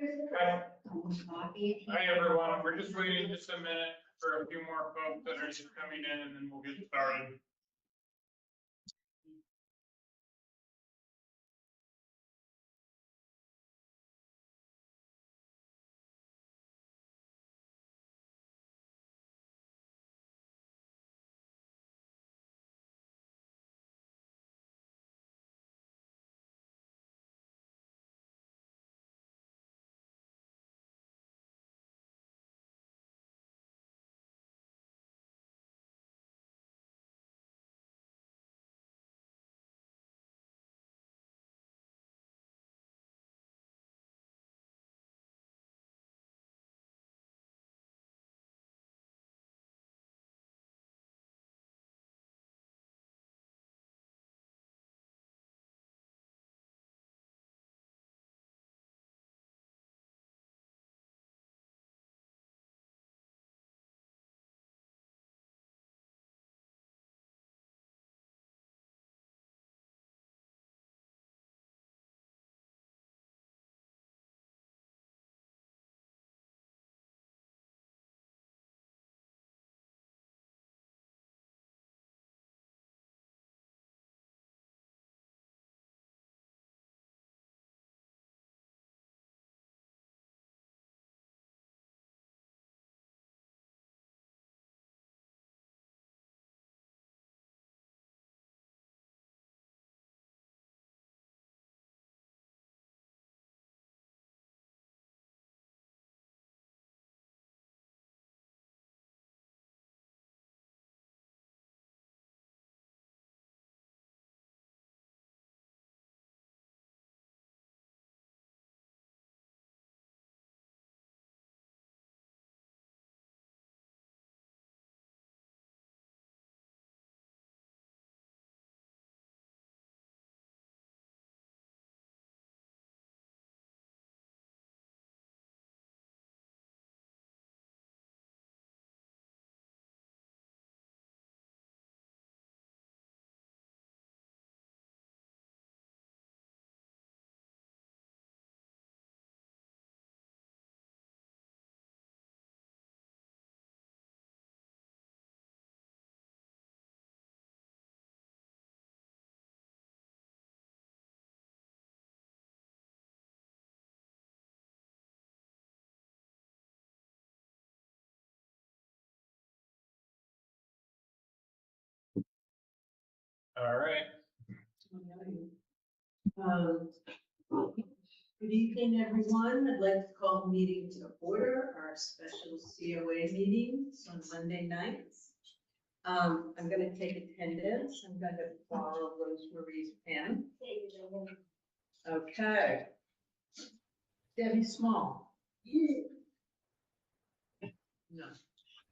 Hi, everyone. We're just waiting just a minute for a few more folks that are just coming in, and then we'll get started. All right. Good evening, everyone. I'd like to call the meeting to order, our special COA meeting on Monday nights. I'm going to take attendance. I'm going to borrow Rosemarie's pen. Okay. Debbie Small. No.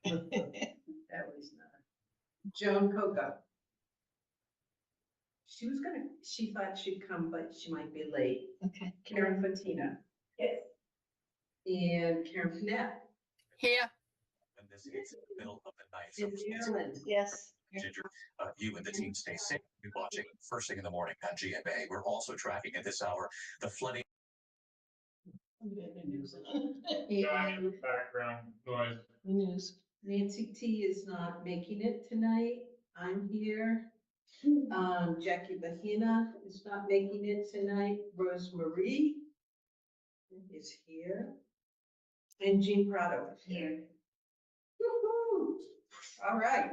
That was not. Joan Coco. She thought she'd come, but she might be late. Okay. Karen Fatina. Yes. And Karen Finette. Here. And this is in the middle of the night. So Cindy please, Erland. Yes. Ginger, you and the team stay safe. Be watching first thing in the morning on GMA. We're also tracking at this hour the flooding. Sorry, background noise. News. Nancy T is not making it tonight. I'm here. Jackie Bahina is not making it tonight. Rosemarie is here. And Jean Prado is here. Woo-hoo. All right.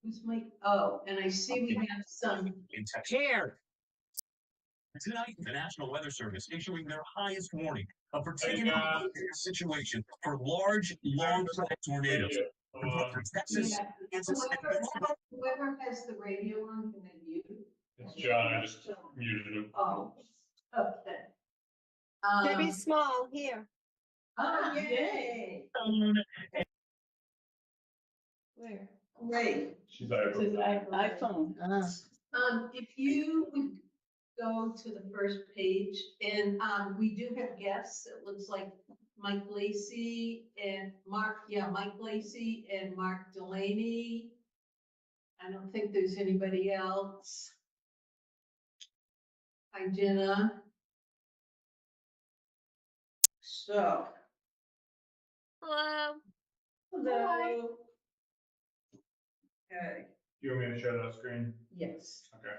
Who's my, oh, and I see we have some. In Texas. Here. Tonight, the National Weather Service issuing their highest warning, a particular situation for large, long-term tornadoes. Texas, Yeah. Kansas, Whoever has the radio on, can they mute? It's John. I just muted him. Oh, okay. Debbie Small, here. Oh, yay. Where? Great. She's iPhone. If you would go to the first page, and we do have guests. It looks like Mike Lacey and Mark Lacey and Mark Delaney. I don't think there's anybody else. Hi, Jenna. So, Hello. hello. Okay, Do you want me to share that screen? yes. Okay.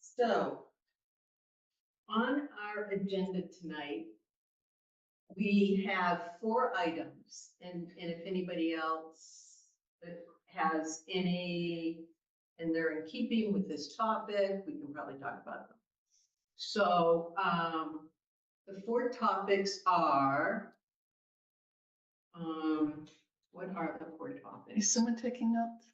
So, on our agenda tonight, we have 4 items, and if anybody else has any, and they're in keeping with this topic, we can probably talk about them. So, the 4 topics are, what are the 4 topics? Is someone taking notes?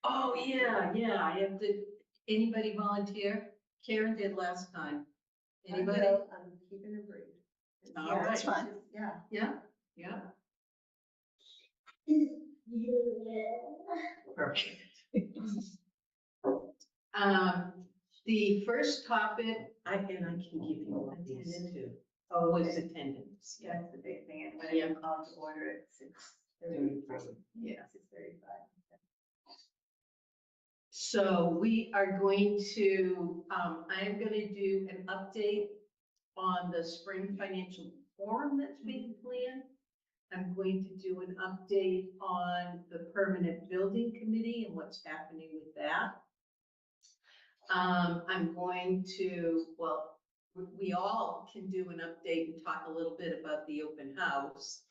Oh, yeah, I have to, anybody volunteer? Karen did last time. Anybody? I'm keeping it brief. All Yeah, that's right. fine. Yeah. Yeah. Perfect. The first topic, I can give you one of these too. Oh, was attendance, yeah. That's the big thing, and Yeah. when I called to order at 6:35. Yeah. 6:35. So we are going to, I'm gonna do an update on the spring financial forum that's being planned. I'm going to do an update on the permanent building committee and what's happening with that. I'm going to, well, we all can do an update and talk a little bit about the open house.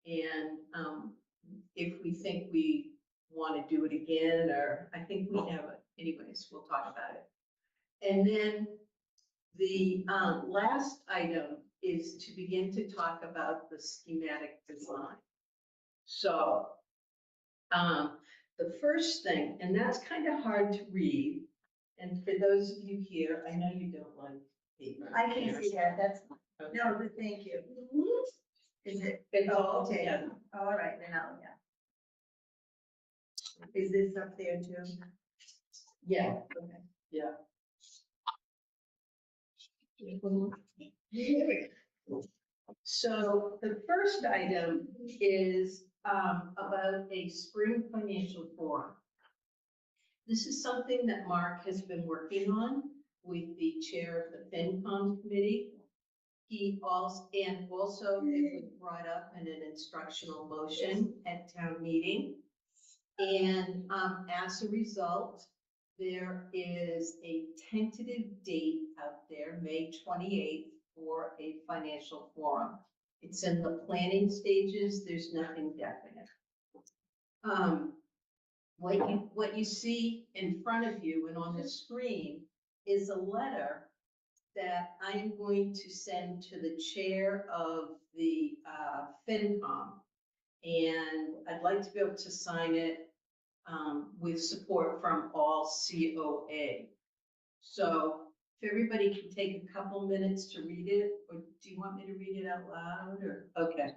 And, if we think we want to do it again, or I think we have it, anyways, we'll talk about it. And then the, last item is to begin to talk about the schematic design. So, the first thing, and that's kind of hard to read, and for those of you here, I know you don't like paper. I can see that, that's, Okay. no, but thank you. Is it? It's all Oh, okay. together. All right, then I'll, yeah. Is this up there too? Yeah, Okay. yeah. So the first item is about a spring financial forum. This is something that Mark has been working on with the chair of the FinCom committee. He also, it was brought up in an instructional motion at town meeting. And as a result, there is a tentative date out there, May 28th, for a financial forum. It's in the planning stages, there's nothing definite. What you see in front of you and on the screen is a letter that I am going to send to the chair of the FinCom. And I'd like to be able to sign it with support from all COA. So if everybody can take a couple minutes to read it, or do you want me to read it out loud, or, okay.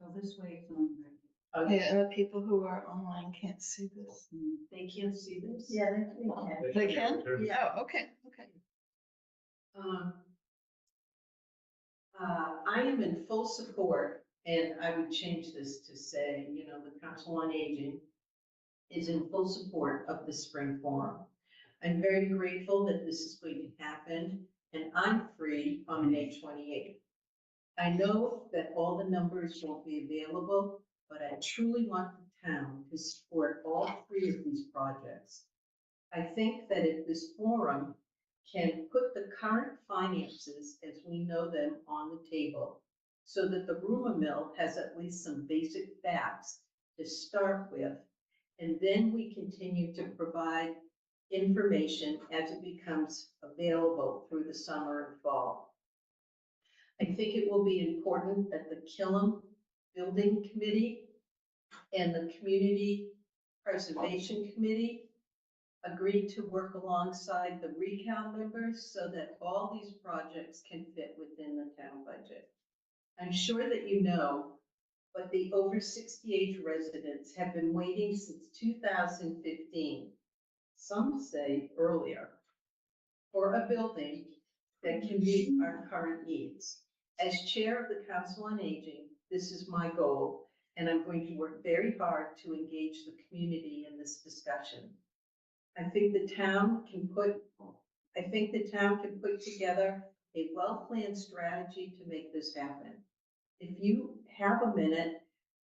So this way, it's on, right? Okay, Yeah, and the people who are online can't see this. they can't see this? Yeah, that's, we can. They can? Yeah. Oh, okay, okay. I am in full support, and I would change this to say, the Council on Aging is in full support of the spring forum. I'm very grateful that this is going to happen, and I'm free on May 28th. I know that all the numbers won't be available, but I truly want the town to support all 3 of these projects. I think that if this forum can put the current finances as we know them on the table, so that the rumor mill has at least some basic facts to start with, and then we continue to provide information as it becomes available through the summer and fall. I think it will be important that the Killam Building Committee and the Community Preservation Committee agree to work alongside the RECAL members so that all these projects can fit within the town budget. I'm sure that you know, but the over 68 residents have been waiting since 2015, some say earlier, for a building that can meet our current needs. As chair of the Council on Aging, this is my goal, and I'm going to work very hard to engage the community in this discussion. I think the town can put together a well-planned strategy to make this happen. If you have a minute,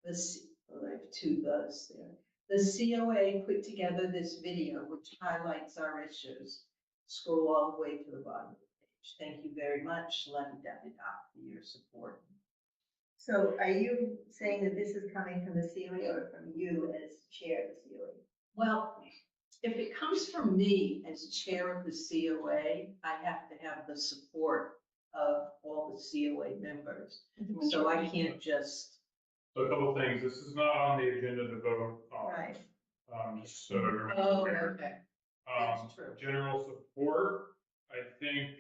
I have two those there. The COA put together this video which highlights our issues. Scroll all the way to the bottom of the page. Thank you very much, la-di-da-di-da, for your support. So are you saying that this is coming from the COA or from you as chair of the COA? Well, if it comes from me as chair of the COA, I have to have the support of all the COA members. So I can't just, So a couple things, this is not on the agenda to vote on. Right. Just so everyone's oh, aware. okay, Um, that's true. General support, I think,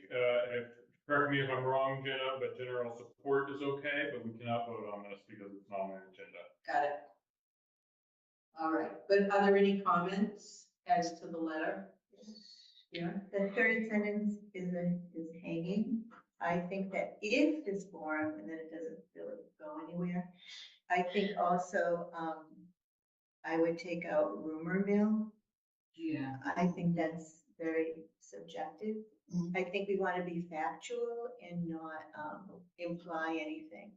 correct me if I'm wrong, Jenna, but general support is okay, but we cannot vote on this because it's not on the agenda. Got it. All right, but are there any comments as to the letter? Yeah. The third sentence is hanging. I think that if this forum, and then it doesn't really go anywhere, I think also, I would take out rumor mill. Yeah. I think that's very subjective. Mhm. I think we want to be factual and not, imply anything.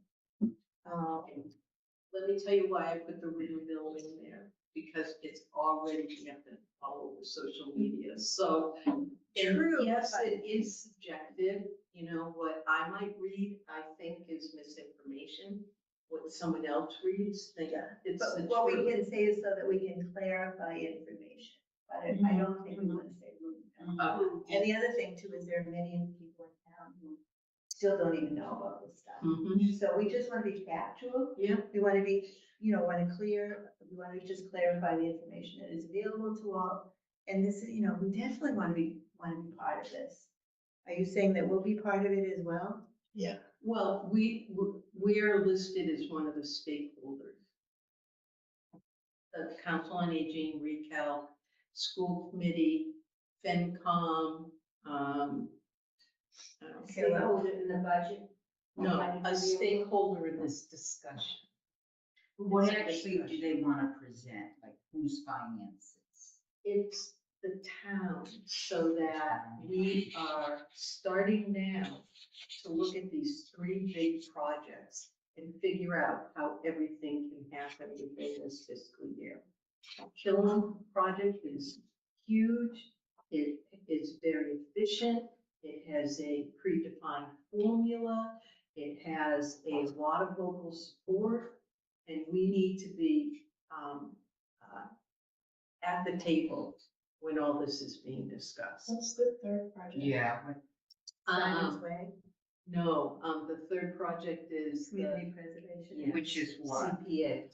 Let me tell you why I put the rumor mill in there, because it's already happened all over social media, so. and True, Yes, but- it is subjective, you know, what I might read, I think is misinformation. What someone else reads, think it's the But what we truth. can say is so that we can clarify information, but I don't think we want to say rumor mill. And the other thing too is there are many people in town who still don't even know about this stuff. Mhm. So we just want to be factual. Yeah, We want to be, we want to just clarify the information that is available to all. And this is, we definitely want to be part of this. Are you saying that we'll be part of it as well? Yeah. well, we're listed as one of the stakeholders. The Council on Aging, ReCal, School Committee, FinCom, Stakeholder in the budget? No, a stakeholder in this discussion. What It's a actually do discussion. they want to present, like whose finances? It's the town, so that we are starting now to look at these three big projects and figure out how everything can happen within this fiscal year. Killam project is huge, it is very efficient, it has a predefined formula, it has a lot of local support, and we need to be at the table when all this is being discussed. What's the third project? Yeah. Simon's Way, No, the third project is the community preservation. Yeah. Which is what? CPA.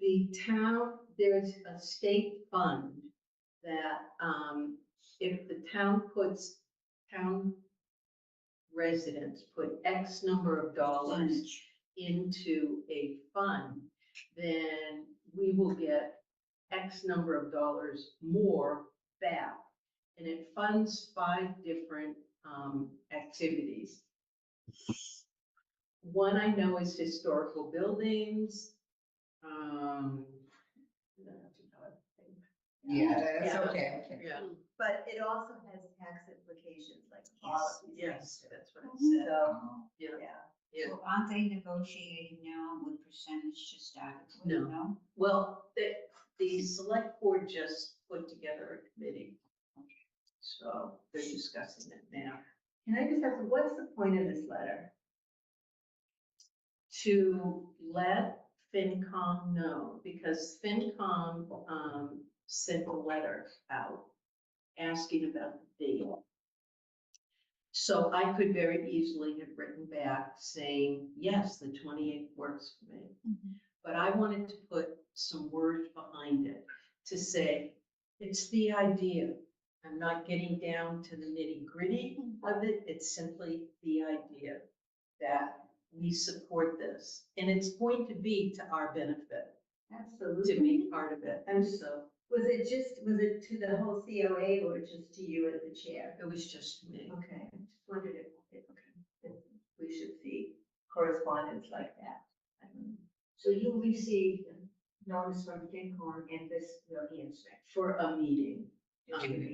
The town, there's a state fund that, if the town residents put X number of dollars into a fund, then we will get X number of dollars more back. And it funds 5 different activities. One I know is historical buildings. Yeah, that's Yeah. okay. Yeah. But it also has tax implications, like all of these Yes, things. that's what I said. So, Yeah, yeah. yeah. So aren't they negotiating now with percentage to start with, No. no? Well, the select board just put together a committee. So they're discussing it now. Can I just ask, what's the point of this letter? To let FinCom know, because FinCom sent a letter out asking about the fee. So I could very easily have written back saying, yes, the 28th works for me. But I wanted to put some words behind it to say, it's the idea. I'm not getting down to the nitty-gritty of it. It's simply the idea that we support this. And it's going to be to our benefit to Absolutely. be part of it. And So Was it to the whole COA or just to you as the chair? it was just me. Okay, I just wondered if we should see correspondence like that. I don't know. So you received notice from FinCom and this, your answer. For a meeting.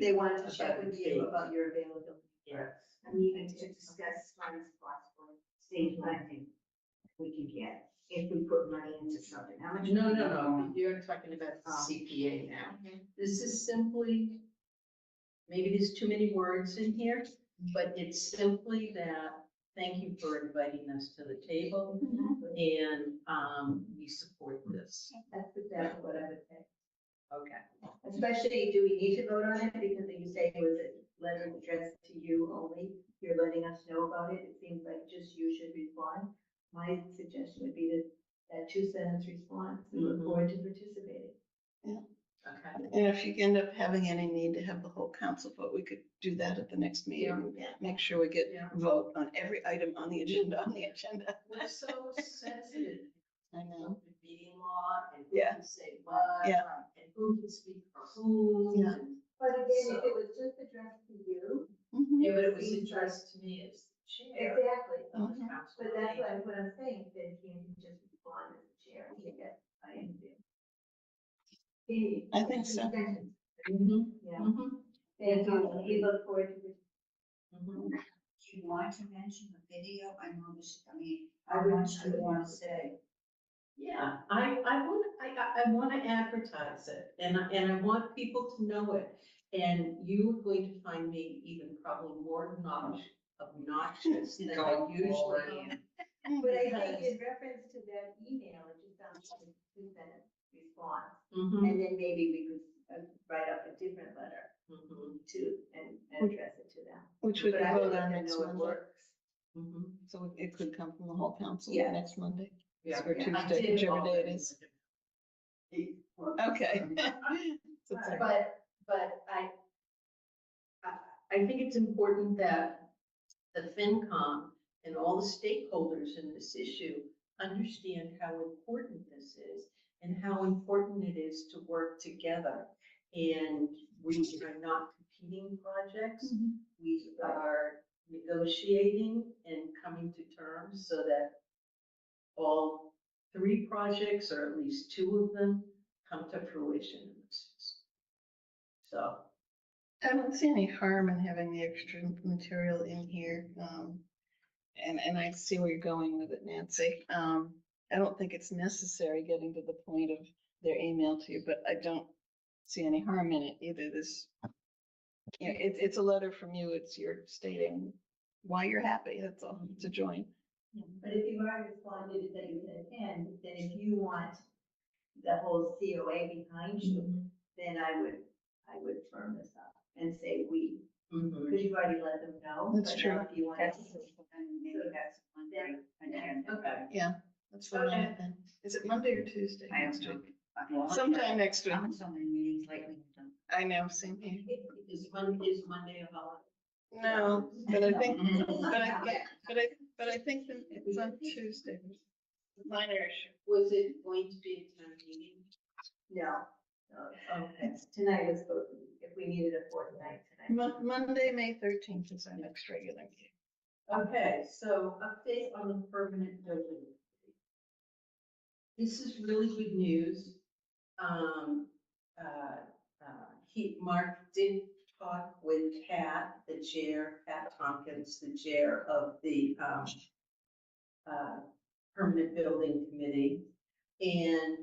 They wanted to check About with the you date. about your availability. Yes. I'm even to discuss funds possible state funding we can get if we put money into something. How much? No, you're talking about the CPA now. This is simply, maybe there's too many words in here, but it's simply that, thank you for inviting us to the table, and, we support this. That's exactly what I would say. Okay. Especially, do we need to vote on it? Because you say it was a letter addressed to you only. You're letting us know about it. It seems like just you should respond. My suggestion would be that 2-sentence response. We look Mhm. forward to participating. Okay. And if you end up having any need to have the whole council vote, we could do that at the next meeting. Yeah. Make sure we get Yeah. vote on every item on the agenda, We're so sensitive. I know. The meeting law and who Yeah. can say what, Yeah. and who can speak for whom. Yeah. and- But again, if it was just addressed to you. Mhm. Yeah, but it was addressed to me as the chair Exactly. of the Mhm. council. But that's what I'm saying, then can you just respond as the chair? I am. I think so. Mhm. Yeah. Mhm. Thank you. We look forward to. Mhm. Do you want to mention the video? I noticed, I mean, I how would- much do you want to say? Yeah, I want to advertise it, and I want people to know it. And you're going to find me even probably more obnoxious than I usually am. But I think in reference to that email, it just sounds like a 2-sentence response. Mhm. And then maybe we could write up a different letter Mhm. and address it to them. Which we But can I would vote let on them next know it Monday. works. Mhm. So it could come from the whole council Yeah. next Monday. Yeah, Or yeah, I Tuesday, did whichever day it already. is. Okay. So it's like- But I think it's important that the FinCom and all the stakeholders in this issue understand how important this is and how important it is to work together. And we are not competing projects. We are negotiating and coming to terms so that all 3 projects, or at least 2 of them, come to fruition in this fiscal. So, I don't see any harm in having the extra material in here. And I see where you're going with it, Nancy. I don't think it's necessary getting to the point of their email to you, but I don't see any harm in it either. It's a letter from you. It's you're stating why you're happy. That's all, to join. But if you've already responded that you can attend, then if you want the whole COA behind you, then I would firm this up and say we, mhm. because you've already let them know. That's but now true. If you want That's, to. and maybe that's Monday. Okay. Yeah, that's what I meant then. Is it Monday or Tuesday? I next don't week? know. Sometime next week. I'm in so many meetings lately. I know, same here. Is Monday a holiday? No, but I think, but I think that it's on Tuesday. Minor issue. Was it going to be a town meeting? No. Okay. Tonight was supposed to be, if we needed a fourth night tonight. Monday, May 13th is our next regular meeting. Okay, so update on the permanent building. This is really good news. Mark did talk with Pat, the chair, Pat Tompkins, the chair of the Permanent Building Committee. And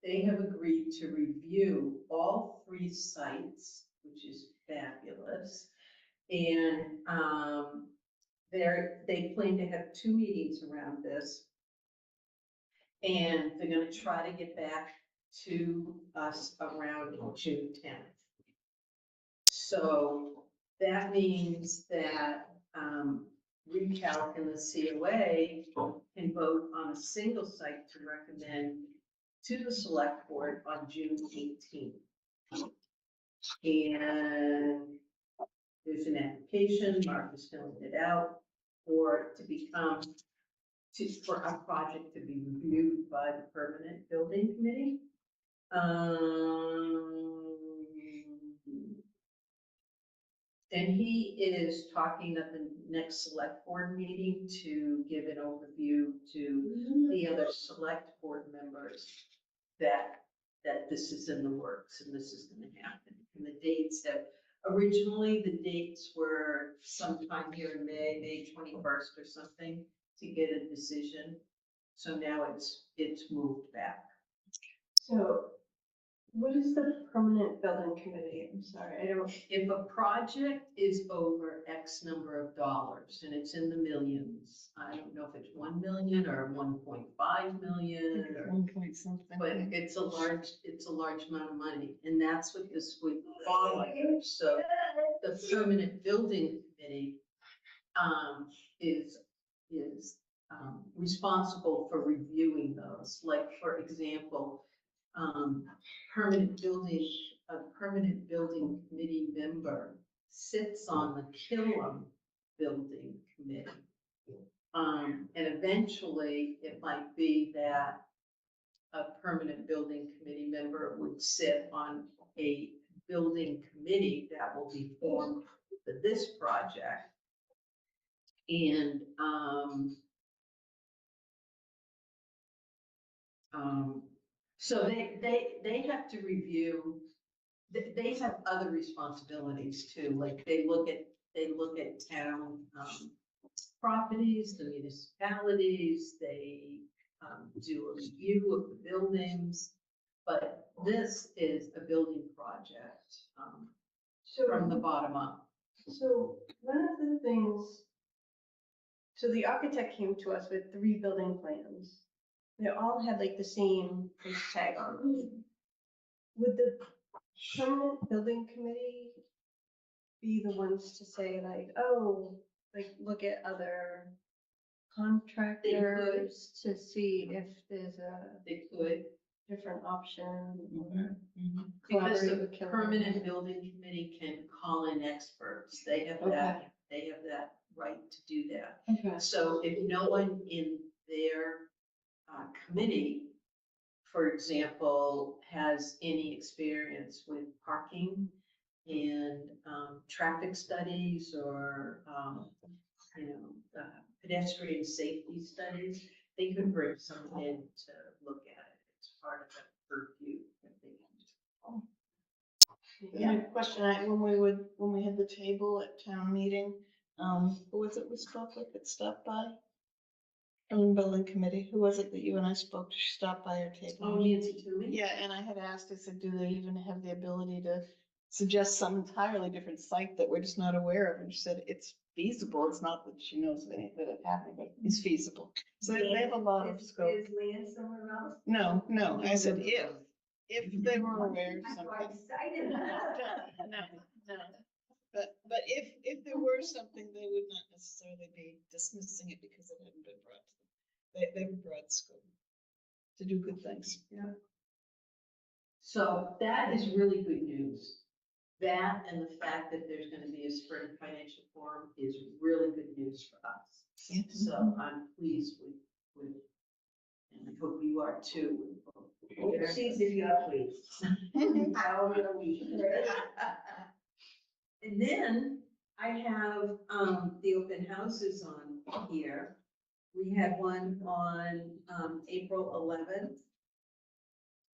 they have agreed to review all 3 sites, which is fabulous. And they plan to have 2 meetings around this. And they're gonna try to get back to us around June 10th. So that means that ReCal and the COA can vote on a single site to recommend to the select board on June 18th. And there's an application, Mark is filling it out, for a project to be reviewed by the Permanent Building Committee. And he is talking at the next select board meeting to give an overview to the other select board members that this is in the works and this is gonna happen. And the dates originally the dates were sometime here in May 21st or something to get a decision. So now it's moved back. So what is the permanent building committee? I'm sorry, I don't. If a project is over X number of dollars and it's in the millions, I don't know if it's 1 million or 1.5 million or, 1 point something. but it's a large amount of money. And that's what this would fall under. So the permanent building committee, is responsible for reviewing those. Like, for example, a permanent building committee member sits on the Killam Building Committee. And eventually, it might be that a permanent building committee member would sit on a building committee that will be formed for this project. And, so they have to review, they have other responsibilities too, like they look at town, properties, the municipalities, they, do a review of the buildings. But this is a building project, from the bottom up. So one of the things, so the architect came to us with 3 building plans. They all had like the same price tag on them. Would the permanent building committee be the ones to say like, oh, like look at other contractors to see if there's a They could, different option? because Collaborate the with Killam. permanent building committee can call in experts. They have that, they have that right to do that. Okay. So if no one in their committee, for example, has any experience with parking and traffic studies or, pedestrian safety studies, they could bring someone in to look at it. It's part of the purview that they can do. Yeah, question, when we had the table at town meeting, who was it we spoke with that stopped by? From the building committee, who was it that you and I spoke to? She stopped by our table. Oh, Nancy Toomey? Yeah, and I had asked, I said, do they even have the ability to suggest some entirely different site that we're just not aware of? And she said, it's feasible. It's not that she knows of anything that happened, but it's feasible. So they have a lot of scope. Is land somewhere else? No, I said, if they were aware of I'm so something. excited. No. But if there were something, they would not necessarily be dismissing it because it hadn't been brought to them. They have a broad scope to do good things. So that is really good news. That and the fact that there's gonna be a spring financial forum is really good news for us. Yeah. So I'm pleased with, and I hope you are too. She's if you are pleased. How are we? And then I have, the open houses on here. We had one on, April 11th.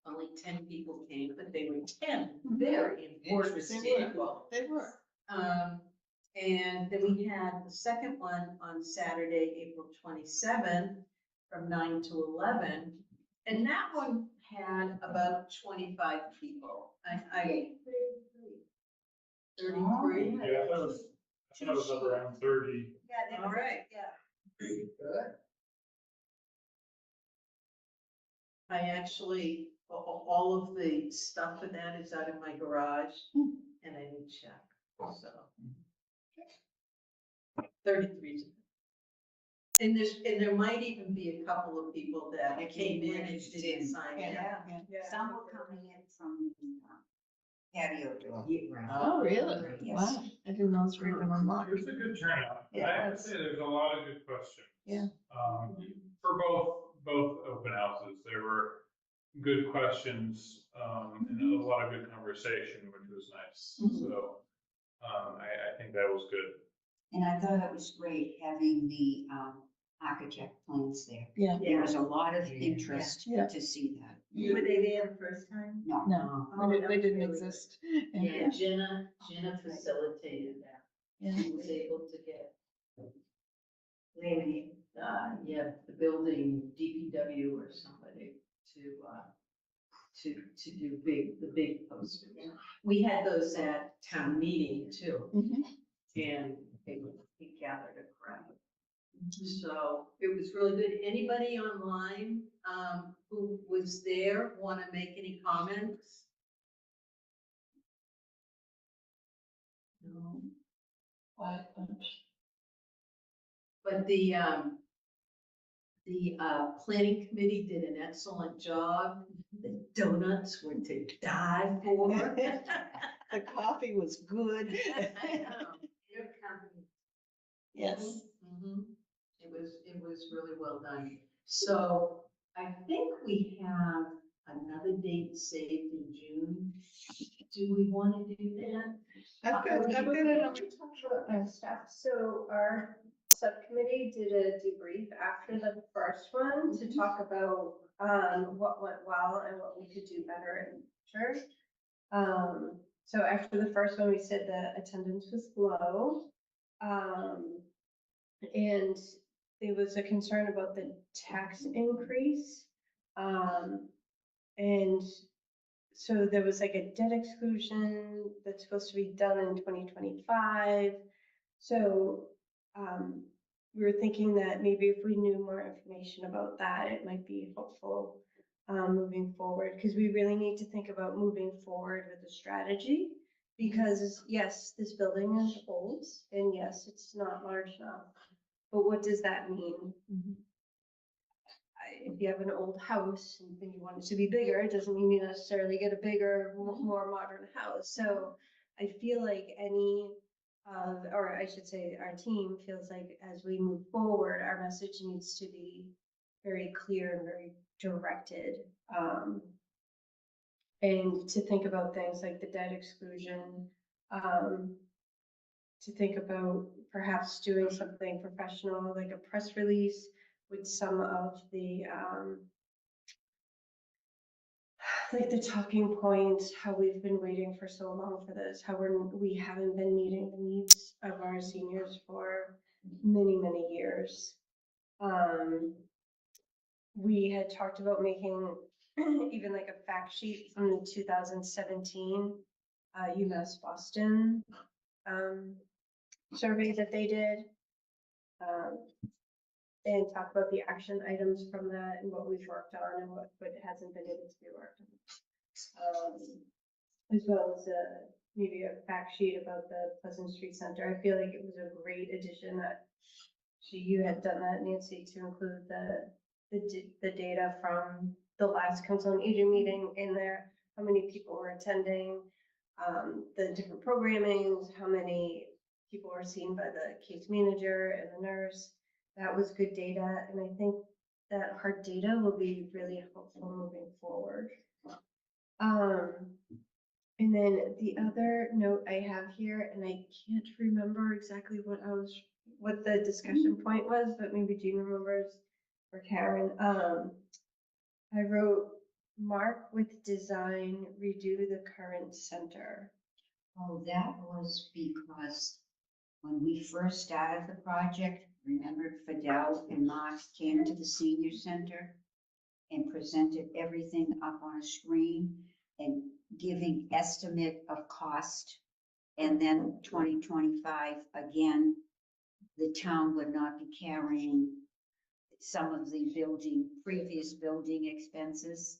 Only 10 people came, but they were 10 very important people. They were. And then we had the second one on Saturday, April 27th, from 9 to 11. And that one had about 25 people. I 33. Yeah, that was up around 30. Yeah, that All was, right. yeah. Good. I actually, all of the stuff for that is out of my garage and I need to check, so. 33. And there might even be a couple of people that came in and didn't sign in. Some were coming in from the patio door. Oh, really? Yes. Wow, I didn't know those were even unlocked. It was a good turnout. I have to say, there's a lot of good questions. Yeah. For both open houses, there were good questions, and a lot of good conversation, which was nice. So, I think that was good. And I thought it was great having the architect plans there. Yeah. There was a lot of interest Yeah. to see that. Were they there the first time? No, No, Oh, they that didn't was really exist. Yeah, Jenna facilitated that. Yeah. She was able to get, Laminate. the building DPW or somebody to do the big posters. We had those at town meeting too, Mhm. and we gathered a crowd. So it was really good. Anybody online, who was there want to make any comments? No. Quiet bunch. But the planning committee did an excellent job. The donuts were to die for. The coffee was good. I know. They're coming. Yes. Mhm. It was really well done. So I think we have another date saved in June. Do we want to do that? I've got it. Talk about our stuff. So our subcommittee did a debrief after the first one to talk about what went well and what we could do better in the future. So after the first one, we said the attendance was low. And there was a concern about the tax increase. And so there was like a debt exclusion that's supposed to be done in 2025. So we were thinking that maybe if we knew more information about that, it might be helpful moving forward, because we really need to think about moving forward with the strategy. Because yes, this building is old, and yes, it's not large enough. But what does that mean? If you have an old house and you want it to be bigger, it doesn't mean you necessarily get a bigger, more modern house. So I feel like or I should say our team feels like as we move forward, our message needs to be very clear and very directed. And to think about things like the debt exclusion, to think about perhaps doing something professional, like a press release with some of the, like the talking points, how we've been waiting for so long for this, how we haven't been meeting the needs of our seniors for many, many years. We had talked about making even like a fact sheet from the 2017 UMass Boston survey that they did. And talk about the action items from that and what we've worked on and what hasn't been able to be worked on. As well as maybe a fact sheet about the Pleasant Street Center. I feel like it was a great addition that you had done that, Nancy, to include the data from the last Council on Aging meeting in there, how many people were attending, the different programmings, how many people were seen by the case manager and the nurse. That was good data, and I think that hard data will be really helpful moving forward. And then the other note I have here, and I can't remember exactly what the discussion point was, but maybe Jean remembers, or Karen. I wrote, mark with design, redo the current center. oh, that was because when we first started the project, remember Fidel and Mark came to the senior center and presented everything up on a screen and giving estimate of cost. And then 2025, again, the town would not be carrying some of the previous building expenses.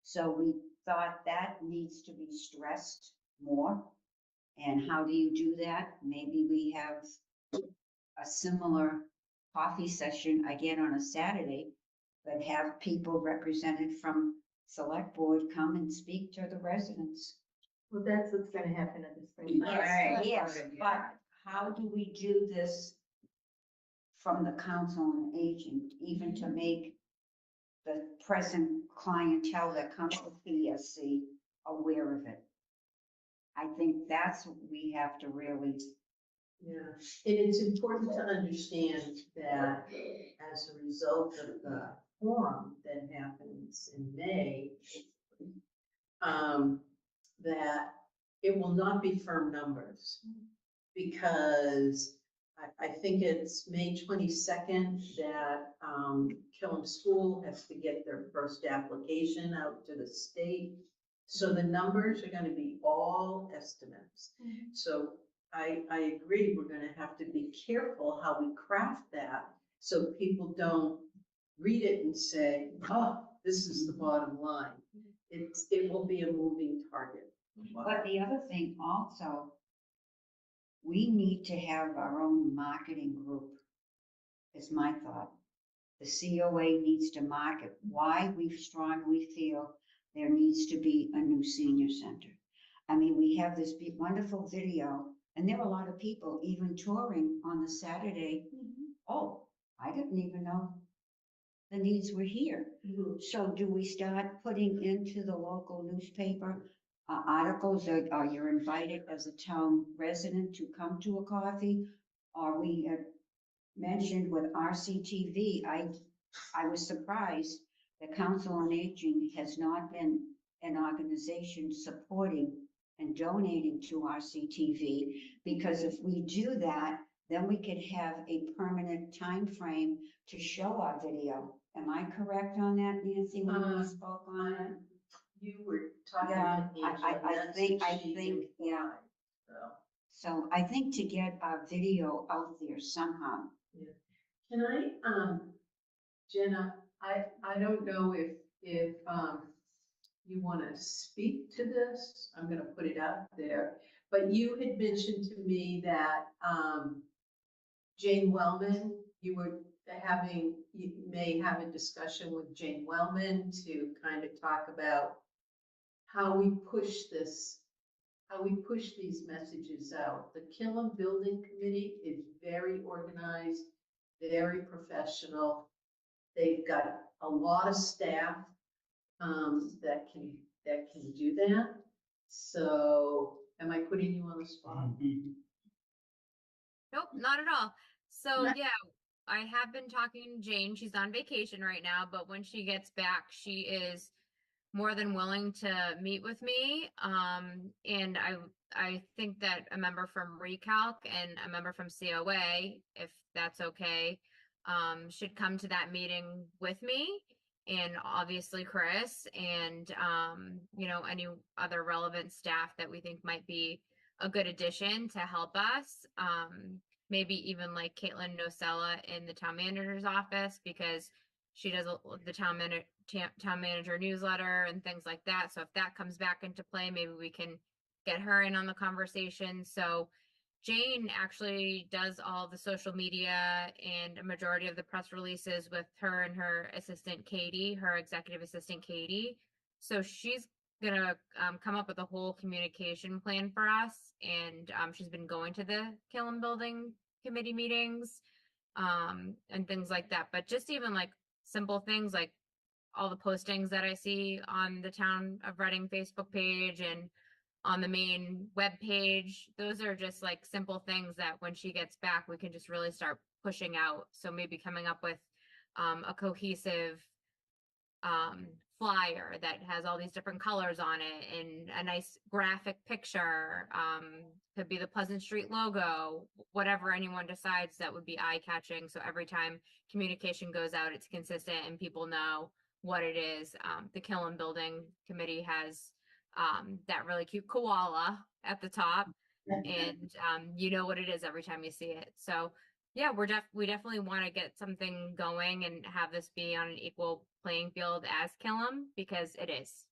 So we thought that needs to be stressed more. And how do you do that? Maybe we have a similar coffee session again on a Saturday, but have people represented from select board come and speak to the residents. Well, that's what's gonna happen at the spring. Yes, but how do we do this from the Council on Aging, even to make the present clientele that comes to PSC aware of it? I think that's what we have to really, Yeah, and it's important to understand that as a result of the forum that happens in May, that it will not be firm numbers. Because I think it's May 22nd that Killam School has to get their first application out to the state. So the numbers are gonna be all estimates. So I agree, we're gonna have to be careful how we craft that, so people don't read it and say, oh, this is the bottom line. It will be a moving target. but the other thing also, we need to have our own marketing group, is my thought. The COA needs to market why we strongly feel there needs to be a new senior center. I mean, we have this wonderful video, and there were a lot of people even touring on the Saturday. Oh, I didn't even know the needs were here. So do we start putting into the local newspaper articles, or you're invited as a town resident to come to a coffee? Or we had mentioned with RCTV, I was surprised the Council on Aging has not been an organization supporting and donating to RCTV, because if we do that, then we could have a permanent time frame to show our video. Am I correct on that, Nancy, when you spoke on it? You were talking Yeah, to Angela. I think, yeah. So I think to get our video out there somehow. Can I, Jenna, I don't know if you want to speak to this. I'm going to put it out there. But you had mentioned to me that Jane Wellman, you may have a discussion with Jane Wellman to kind of talk about how we push these messages out. The Killam Building Committee is very organized, very professional. They've got a lot of staff that can do that. So am I putting you on the spot? Nope, not at all. So yeah, I have been talking to Jane. She's on vacation right now, but when she gets back, she is more than willing to meet with me. And I think that a member from Recalc and a member from COA, if that's okay, should come to that meeting with me, and obviously Chris, and you know, any other relevant staff that we think might be a good addition to help us. Maybe even like Caitlin Nocella in the town manager's office, because she does the town manager newsletter and things like that. So if that comes back into play, maybe we can get her in on the conversation. So Jane actually does all the social media and a majority of the press releases with her and her assistant, Katie, her executive assistant, Katie. So she's gonna come up with a whole communication plan for us. And she's been going to the Killam Building Committee meetings and things like that. But just even like simple things like all the postings that I see on the Town of Reading Facebook page and on the main web page, those are just like simple things that when she gets back, we can just really start pushing out. So maybe coming up with a cohesive flyer that has all these different colors on it and a nice graphic picture. Could be the Pleasant Street logo, whatever anyone decides that would be eye-catching. So every time communication goes out, it's consistent and people know what it is. The Killam Building Committee has that really cute koala at the top, and you know what it is every time you see it. So yeah, we definitely want to get something going and have this be on an equal playing field as Killam, because it is.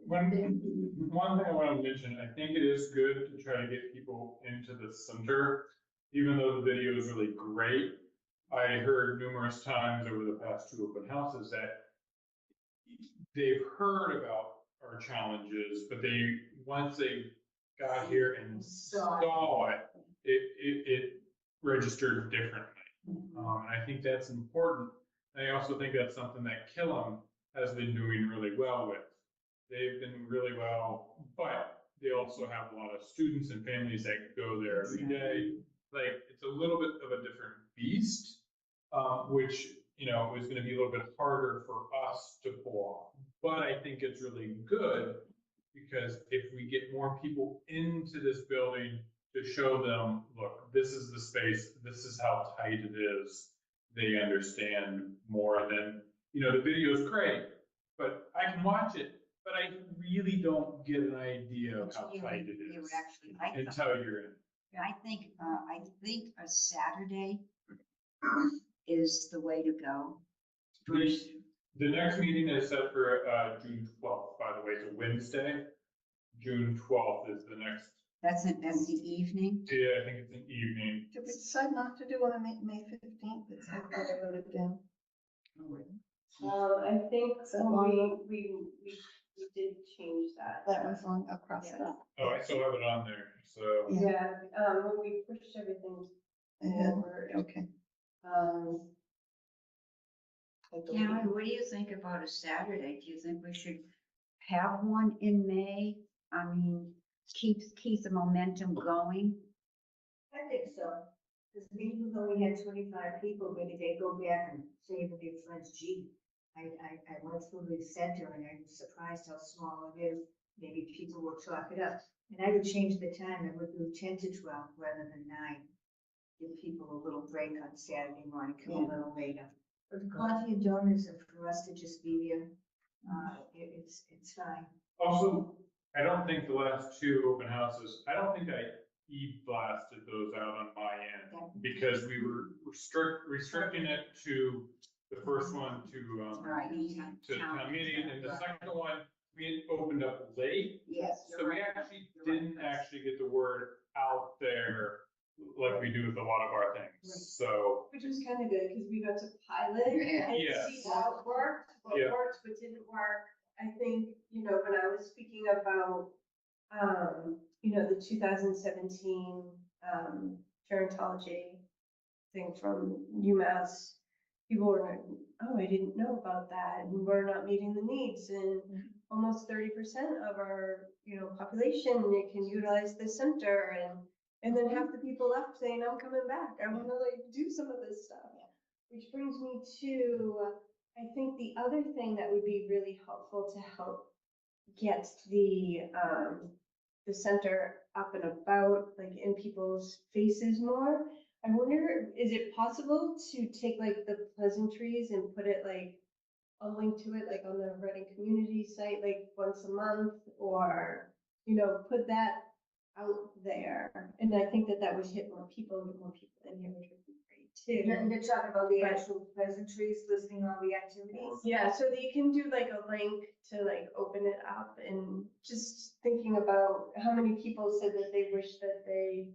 One thing I want to mention, I think it is good to try to get people into the center, even though the video is really great. I heard numerous times over the past 2 open houses that they've heard about our challenges, but once they got here and saw it registered differently. And I think that's important. I also think that's something that Killam has been doing really well with. they've been really well, but they also have a lot of students and families that go there every day. Like, it's a little bit of a different beast, which, you know, is gonna be a little bit harder for us to pull off. But I think it's really good, because if we get more people into this building to show them, look, this is the space, this is how tight it is, they understand more than, you know, the video is great, but I can watch it, but I really don't get an idea of how tight it You is actually like them. until you're in. I think a Saturday is the way to go. First, The next meeting is set for, June 12th, by the way, it's a Wednesday. June 12th is the next, that's the evening. yeah, I think it's an evening. Did we decide not to do one on May 15th? It's not that I wrote it down. I think Is that long? we did change that. That one's long, I'll cross it out. Oh, I still have it on there, so. Yeah, when we pushed everything Ahead. forward, Okay. I believe- Karen, what do you think about a Saturday? Do you think we should have one in May? I mean, keep the momentum going. I think so, because even though we had 25 people, maybe they go back and say to their friends, gee, I went through the center and I'm surprised how small it is. Maybe people will chalk it up. And I would change the time, I would do 10 to 12 rather than 9. Give people a little break on Saturday morning, come a little later. For the coffee and donuts and for us to just be there, it's fine. Also, I don't think the last two open houses, I don't think I e-blasted those out on my end, because we were restricting it to the first one to Right. town meeting, and the second one, we had opened up late, Yes. so we actually didn't actually get the word out there like we do with a lot of our things, so. which was kind of good, because we got to pilot Yeah. and Yes. see how it worked, what Yeah. worked, what didn't work. I think, when I was speaking about, the 2017, gerontology thing from UMass, people were like, oh, I didn't know about that, and we're not meeting the needs, and almost 30% of our, population can utilize the center, and then half the people left saying, I'm coming back, I wanna do some of this stuff. Which brings me to, I think the other thing that would be really helpful to help get the center up and about, like in people's faces more. I wonder, is it possible to take like the pleasantries and put it like a link to it, like on the Reading community site, like once a month, or, put that out there? And I think that would hit more people in here, which would be great too. And they're talking about the actual pleasantries, listing all the activities. Yeah, so that you can do like a link to like open it up, and just thinking about how many people said that they wish that they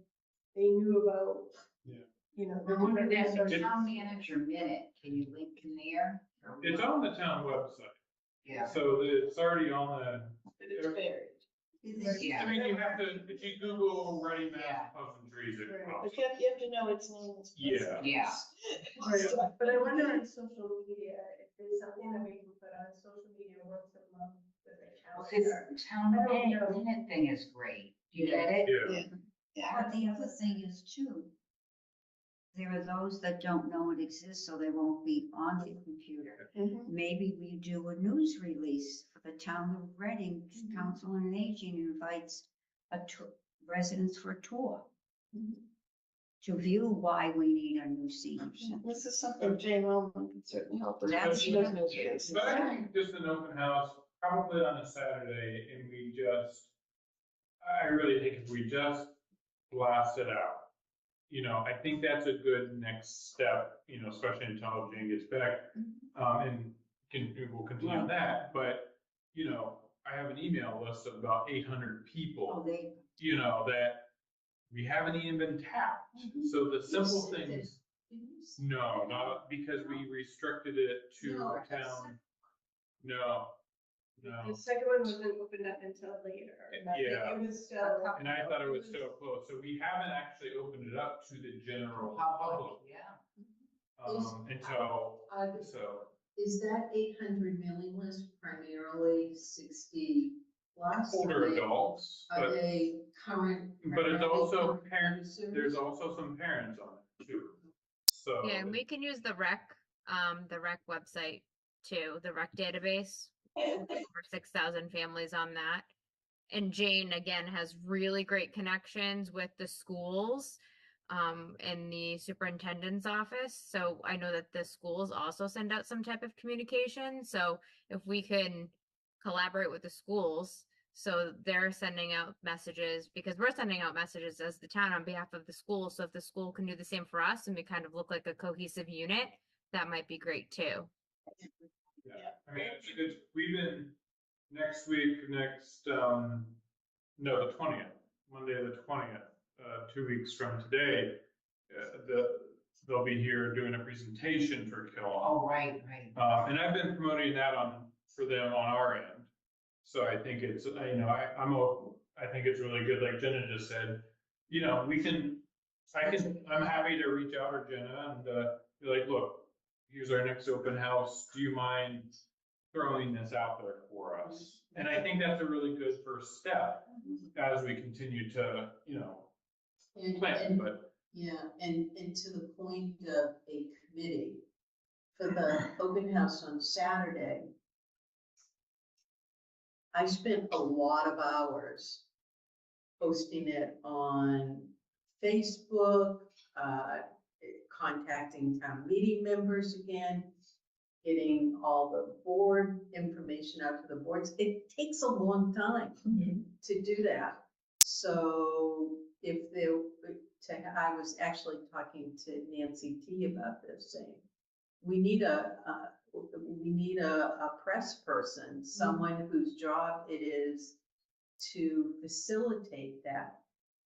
knew about. Yeah. The I wonder different if there's a resources. town manager minute, can you link in there? It's on the town website, Yeah. so it's already on the. It's buried. Yeah. I mean, you have to, if you Google Reading Yeah. Mass Pleasantries, it Right. pops But you have to know its name. Yeah. Yeah. Right, but I wonder on social media, if there's something that we can put on social media once a month with a Well, calendar. this town I don't know. minute thing is great. You get it? Yeah. Yeah. But the other thing is too, there are those that don't know it exists, so they won't be on the computer. Mhm. Maybe we do a news release for the town of Reading, Council on Aging invites residents for a tour to view why we need a new senior center. This is something Jane Wellman can certainly help us with. That's She does true. know this. But I think just an open house, probably on a Saturday, and we just, I really think if we just blast it out. I think that's a good next step, especially until Jane gets back, and we'll continue on that, but, I have an email list of about 800 Oh, people, they, that we haven't even been tapped. So the simple things, no, not, because we restricted it to a town. No. The second one wasn't opened up until later. Yeah. It was still. And I thought it was still closed, so we haven't actually opened it up to the general public, Yeah. until, so. Is that 800 mailing list primarily 60 plus? Older adults, Are but, they current? but it's primarily also current parents, users? there's also some parents on it too. So. Yeah, and we can use the rec website too, the rec database. Over 6,000 families on that. And Jane again has really great connections with the schools in the superintendent's office. So I know that the schools also send out some type of communication. So if we can collaborate with the schools, so they're sending out messages because we're sending out messages as the town on behalf of the school. So if the school can do the same for us and we kind of look like a cohesive unit, that might be great too. Yeah, I mean, we've been, next week, no, the 20th, Monday, the 20th, 2 weeks from today, they'll be here doing a presentation for Killam. Oh, right. And I've been promoting that for them on our end. So I think it's, I think it's really good, like Jenna just said, I'm happy to reach out to Jenna and be like, look, here's our next open house. Do you mind throwing this out there for us? And I think that's a really good first step as we continue to, plan, but. Yeah, and to the point of a committee, for the open house on Saturday, I spent a lot of hours posting it on Facebook, contacting town meeting members again, getting all the board information out to the boards. It takes a long time to do that. So I was actually talking to Nancy T about this, saying, we need a press person, someone whose job it is to facilitate that.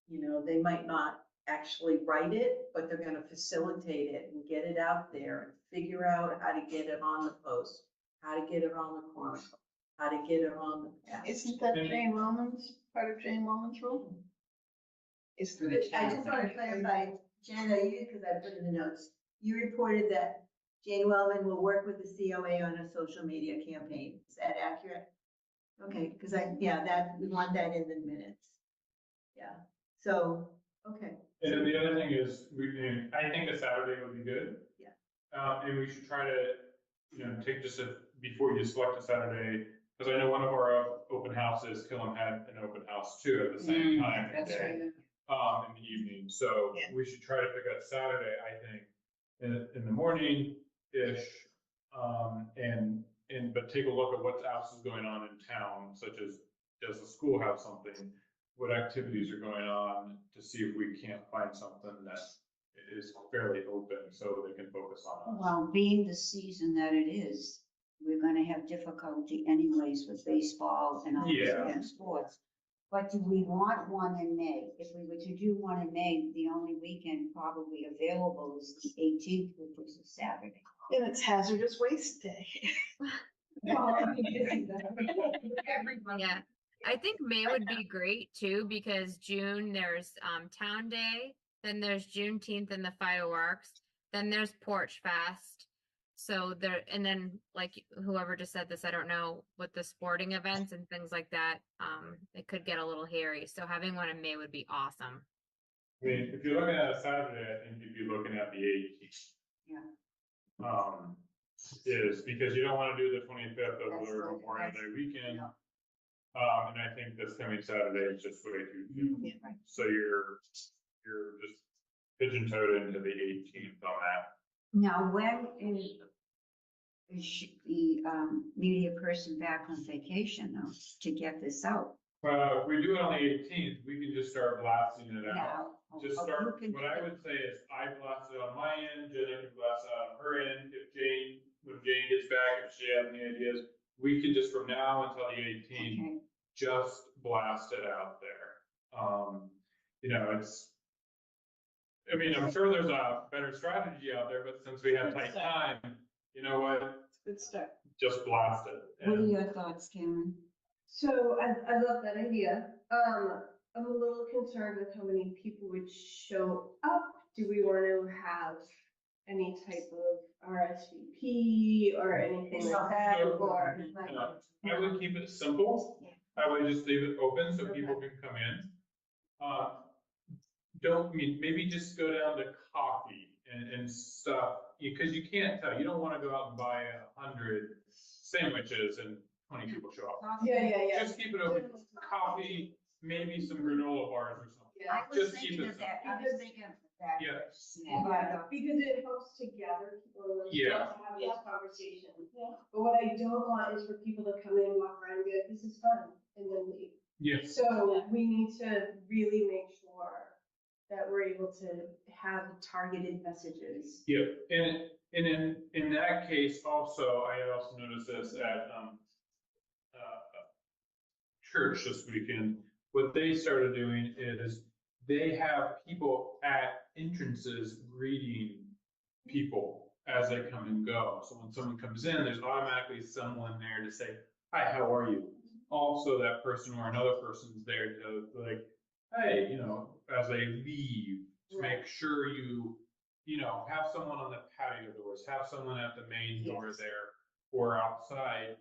They might not actually write it, but they're gonna facilitate it and get it out there and figure out how to get it on the post, how to get it on the Chronicle, how to get it on the path. Isn't that Jane Wellman's, part of Jane Wellman's role? Is for I just want to clarify, Jenna, because I put in the notes, you reported that Jane Wellman will work with the COA on a social media campaign. Is that accurate? Okay, because we want that in the minutes. Yeah, so, okay. And the other thing is, I think a Saturday would be good. Yeah. And we should try to, take just before you select a Saturday, because I know one of our open houses, Killam had an open house too at the same time. That's right. In the evening, so Yeah. we should try to pick a Saturday, I think, in the morning-ish. But take a look at what else is going on in town, such as, does the school have something? What activities are going on, to see if we can't find something that is fairly open so they can focus on us. Well, being the season that it is, we're gonna have difficulty anyways with baseball and all these Yeah. other sports. But do we want one in May? If we were to do one in May, the only weekend probably available is the 18th, which is a Saturday. And it's hazardous waste day. Yeah, I think May would be great too, because June, there's Town Day, then there's Juneteenth and the fireworks, then there's Porch Fest. So and then like whoever just said this, I don't know, with the sporting events and things like that, it could get a little hairy. So having one in May would be awesome. I mean, if you're looking at a Saturday, I think you'd be looking at the 18th. Yeah. Is because you don't want to do the 25th That's over right. Memorial Day weekend. Yeah. And I think this coming Saturday is just way too soon. Yeah. So you're just pigeon-toed into the 18th on that. Now, when is the media person back on vacation though, to get this out? If we do it on the 18th, we can just start blasting it out. Now, Just oh, start, you can- what I would say is I blast it on my end, Jenna can blast it on her end. When Jane gets back, if she has any ideas, we can just from now until the 18th, Okay. just blast it out there. I'm sure there's a better strategy out there, but since we have tight time, you know what, Good start. just blast it. What are And your thoughts, Karen? So I love that idea. I'm a little concerned with how many people would show up. Do we want to have any type of RSVP or anything like that, or. I would keep it simple. I would just leave it open so people can come in. Maybe just go down to coffee and stuff, because you can't tell. You don't want to go out and buy 100 sandwiches and 20 people show up. Yeah. Just keep it open. Coffee, maybe some granola bars or something. I was Just keep thinking it of that, I was thinking of that. Yeah. Snack. Because it helps to gather people and Yeah. to have those conversations. But what I don't want is for people to come in, walk around, and be like, this is fun, and then leave. Yes. So we need to really make sure that we're able to have targeted messages. Yeah, and in that case also, I had also noticed this at church this weekend. What they started doing is they have people at entrances greeting people as they come and go. So when someone comes in, there's automatically someone there to say, hi, how are you? Also, that person or another person's there to like, hey, as they leave, to make sure you have someone on the patio doors, have someone at the main door there or outside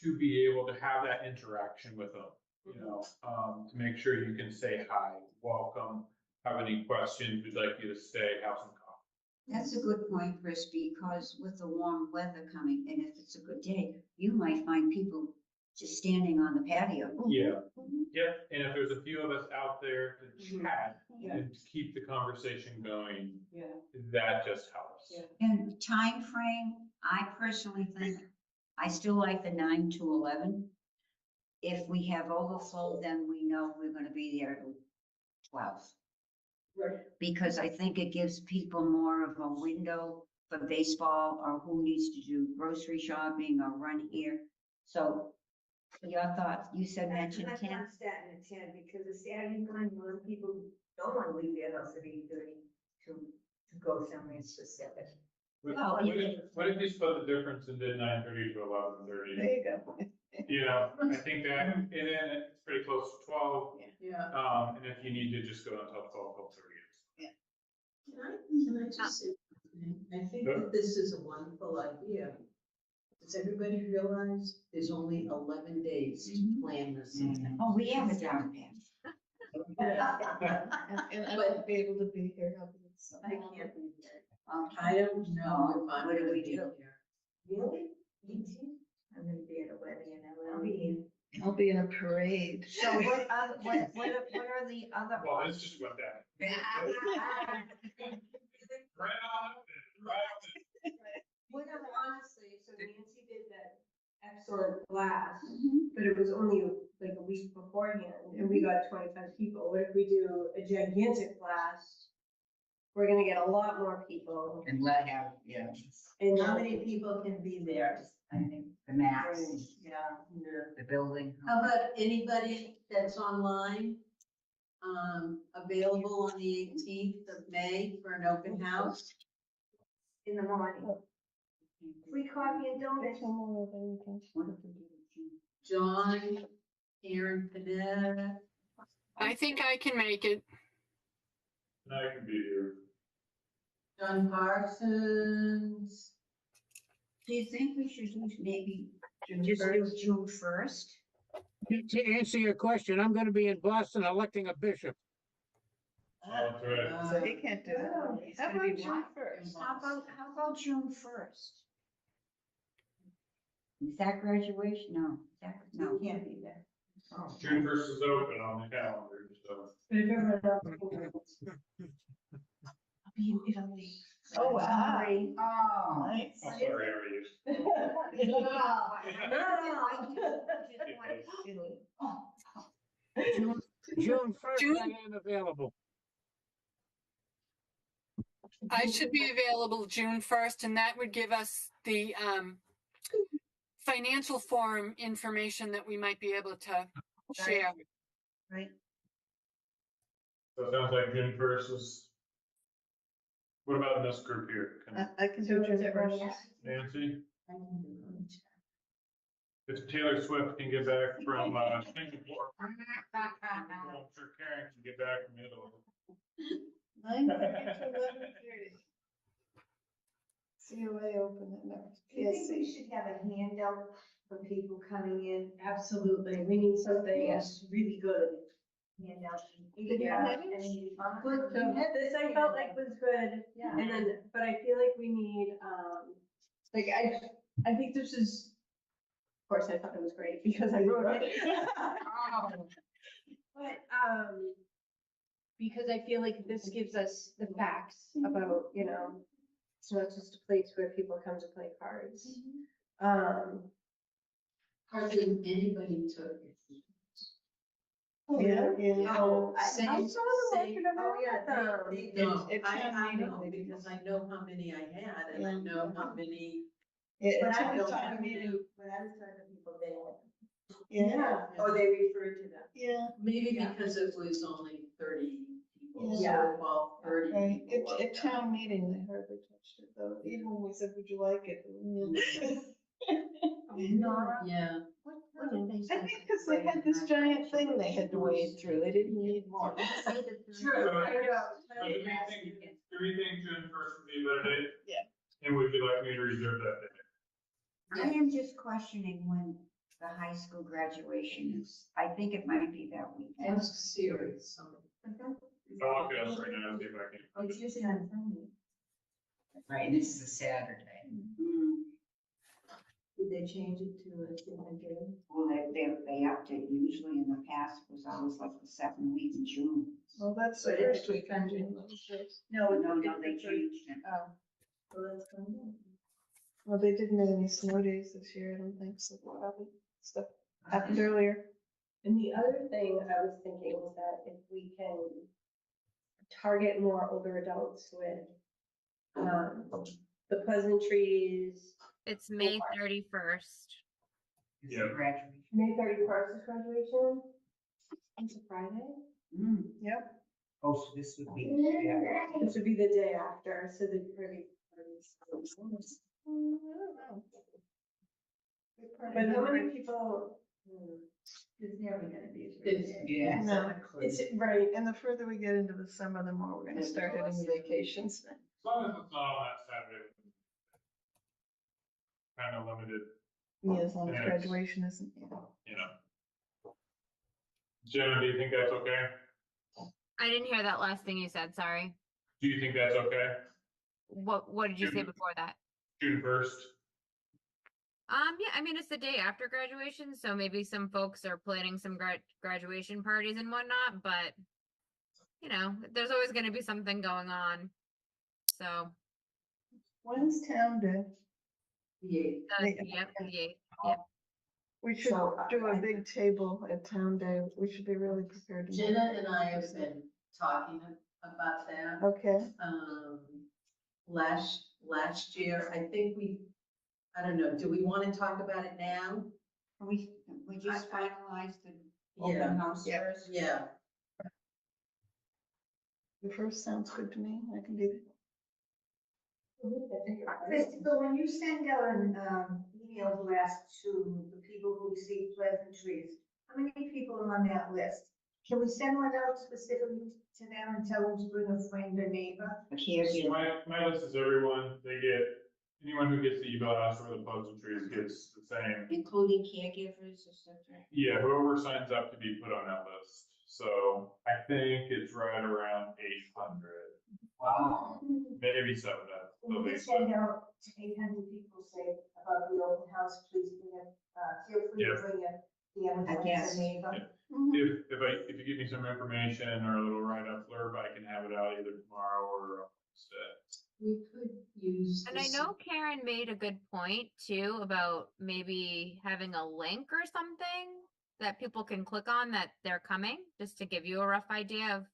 to be able to have that interaction with them, to make sure you can say hi, welcome, have any questions, we'd like you to stay, have some coffee. That's a good point, Chris, because with the warm weather coming, and if it's a good day, you might find people just standing on the patio. Yeah, yep, and if there's a few of us out there to chat and to keep the conversation going, that just helps. And time frame, I personally think, I still like the 9 to 11. If we have overflow, then we know we're gonna be there till 12. Right. Because I think it gives people more of a window for baseball or who needs to do grocery shopping or run here. So your thoughts, you said mention I'm 10. not starting at 10 because the Saturday morning, a lot of people don't want to leave their house at 8:30 to go somewhere specific. Well, What if you split the difference and did 9:30 to 11:30? There you go. I think that, and then it's pretty close to 12. Yeah. And if you need to just go until 12:30. Can I just say something? I think that this is a wonderful idea. Does everybody realize there's only 11 days to plan this? Oh, we have a down And I won't be able to be here. I can't be there. Okay. I don't know if I'm What do gonna we be do? here. Really? 18? I'm gonna be at a wedding in LA. I'll be I'll be in a parade. So what are the other? Well, this just went down. Right on, right Well, honestly, so Nancy did that excellent blast, but it was only like a week beforehand, and we got 25 people. What if we do a gigantic blast? We're gonna get a lot more people. And let have, yeah, And How many people can be there? I think the max, Yeah. the building. How about anybody that's online, available on the 18th of May for an open house? in the morning. Free coffee and donuts. John, Aaron Panetta, I think I can make it. And I can be here. John Parsons. Do you think we should do maybe just do June 1st? To answer your question, I'm gonna be in Boston electing a bishop. That's right. So he can't do it. He's How gonna be about June one. 1st? How about June 1st? Is that graduation? No, no. Can't be there. June 1st is open on the calendar, so. But if everyone else- I'll be in Italy. Oh, wow. Sorry. Oh. Nice. I'm sorry, how are you? June 1st, I am available. I should be available June 1st, and that would give us the financial forum information that we might be able to share. Right. So it sounds like June 1st is. What about in this group here? I can So do is June everyone 1st. else? Nancy? If Taylor Swift can get back from Singapore. I'm sure Karen can get back from Italy. 9:30 to 11:30. COA open it never. Do you think we should have a handout for people coming in? Absolutely, we need something. Yes, really good. Handout. Did you have it? Good. This I felt like was good, Yeah. and then, but I feel like we need, like, I think this is, of course, I thought it was great because I wrote it. But, because I feel like this gives us the facts about, you know, it's not just a place where people come to play cards. Hardly anybody took it. Yeah, yeah. No, I saw them same- walking around oh, yeah, with them. they don't. At town I meeting, know, they do. because I know how many I had, and I Yeah. know how many. Yeah, When it's I always was town talking meeting. to, when I was talking to people, they were, Yeah, or they referred to them. yeah, Maybe Yeah. because it was only 30 people, Yeah. so about 30 right. people. At town meeting, they hardly touched it though. Even when we said, would you like it? Nora, Yeah, what did they I say? think because they had this giant thing they had to wade through. They didn't need more. true. So do we think June 1st would be a better date? Yeah. And would you like me to reserve that day? I am just questioning when the high school graduation is. I think it might be that weekend. That's serious. I'll look it up right now and see if I can. It's usually on Sunday. Right, and this is a Saturday. Did they change it to a different day? Well, they upped it. Usually in the past, it was always like the second week in June. Well, that's the But it's first week in June. No, they changed it. Oh, Well, that's fine. well, they didn't have any snow days this year, I don't think, so probably stuff happened earlier. And the other thing I was thinking was that if we can target more older adults with, the pleasantries. It's May 31st. Yeah. Graduation. May 31st is graduation. It's a Friday. Yep. Oh, so this would be, yeah. This would be the day after, so the pretty. I don't know. But how many people? It's never gonna be. Yeah. No. It's right. And the further we get into the summer, the more we're gonna start hitting vacations. As long as it's not on that Saturday. Kind of limited, Yeah, as long as Yes. graduation isn't, yeah. you know. Jenna, do you think that's okay? I didn't hear that last thing you said, sorry. Do you think that's okay? What did you say before that? June 1st? Yeah, I mean, it's the day after graduation, so maybe some folks are planning some graduation parties and whatnot, but you know, there's always going to be something going on. So, When's town day? Yeah. yep, yeah. We should do a big table at town day. We should be really prepared. to- Jenna and I have been talking about that. Okay, Last year, I think I don't know, do we want to talk about it now? We just finalized the Yeah. open house Yeah. first. Yeah, the first sounds good to me. I can do that. Christopher, when you send out an email blast to the people who receive pleasantries, how many people are on that list? Can we send one out specifically to them and tell them to bring a friend or neighbor? A caregiver. My list is everyone, anyone who gets the e-blast or the pleasantries gets the same. Including caregivers, etc. Yeah, whoever signs up to be put on that list. So I think it's right around 800, Wow. maybe 700. When we send out to 800 people, say, about the open house, please bring feel free to Yeah. bring a family, I friends, guess. or neighbor. Yeah. Mhm. If you give me some information or a little write-up blurb, I can have it out either tomorrow or Wednesday. we could use. And I this- know Karen made a good point too about maybe having a link or something that people can click on that they're coming, just to give you a rough idea of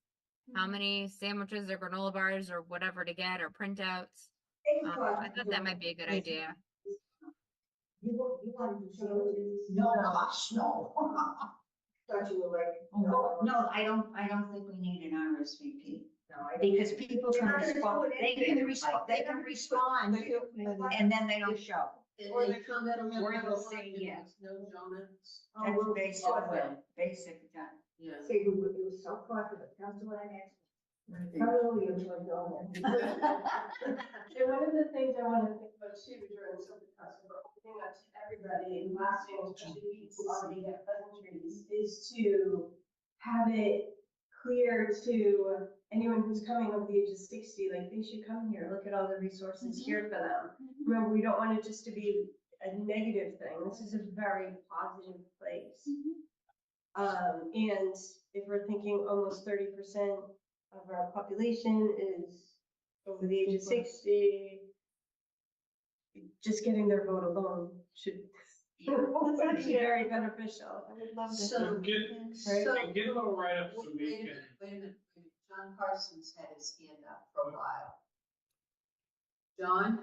how many sandwiches or granola bars or whatever to get or printouts. I thought that might be a good idea. You want to show this? No, gosh, no. Thought you were like. No, I don't think we need an RSVP. No, I don't. Because people can They're not gonna respond, do it they can anyway. respond, they can respond, and then they don't show. And Or they they come at a Or they'll level say and yes. there's no donuts. Oh, well, That's well, basic done. Yeah. Say, it was so popular, come to our next. Probably enjoy going there. And one of the things I want to think about too during something we're opening up to everybody and lasting, especially people who already have pleasantries, is to have it clear to anyone who's coming over the age of 60, like they should come here, look at all the resources here for them. Remember, we don't want it just to be a negative thing. This is a very positive place. And if we're thinking almost 30% of our population is over the age of 60, just getting their vote alone should be very beneficial. I would love to. So get a little write-up so we can. Wait a minute. John Parsons had his hand up for a while. John?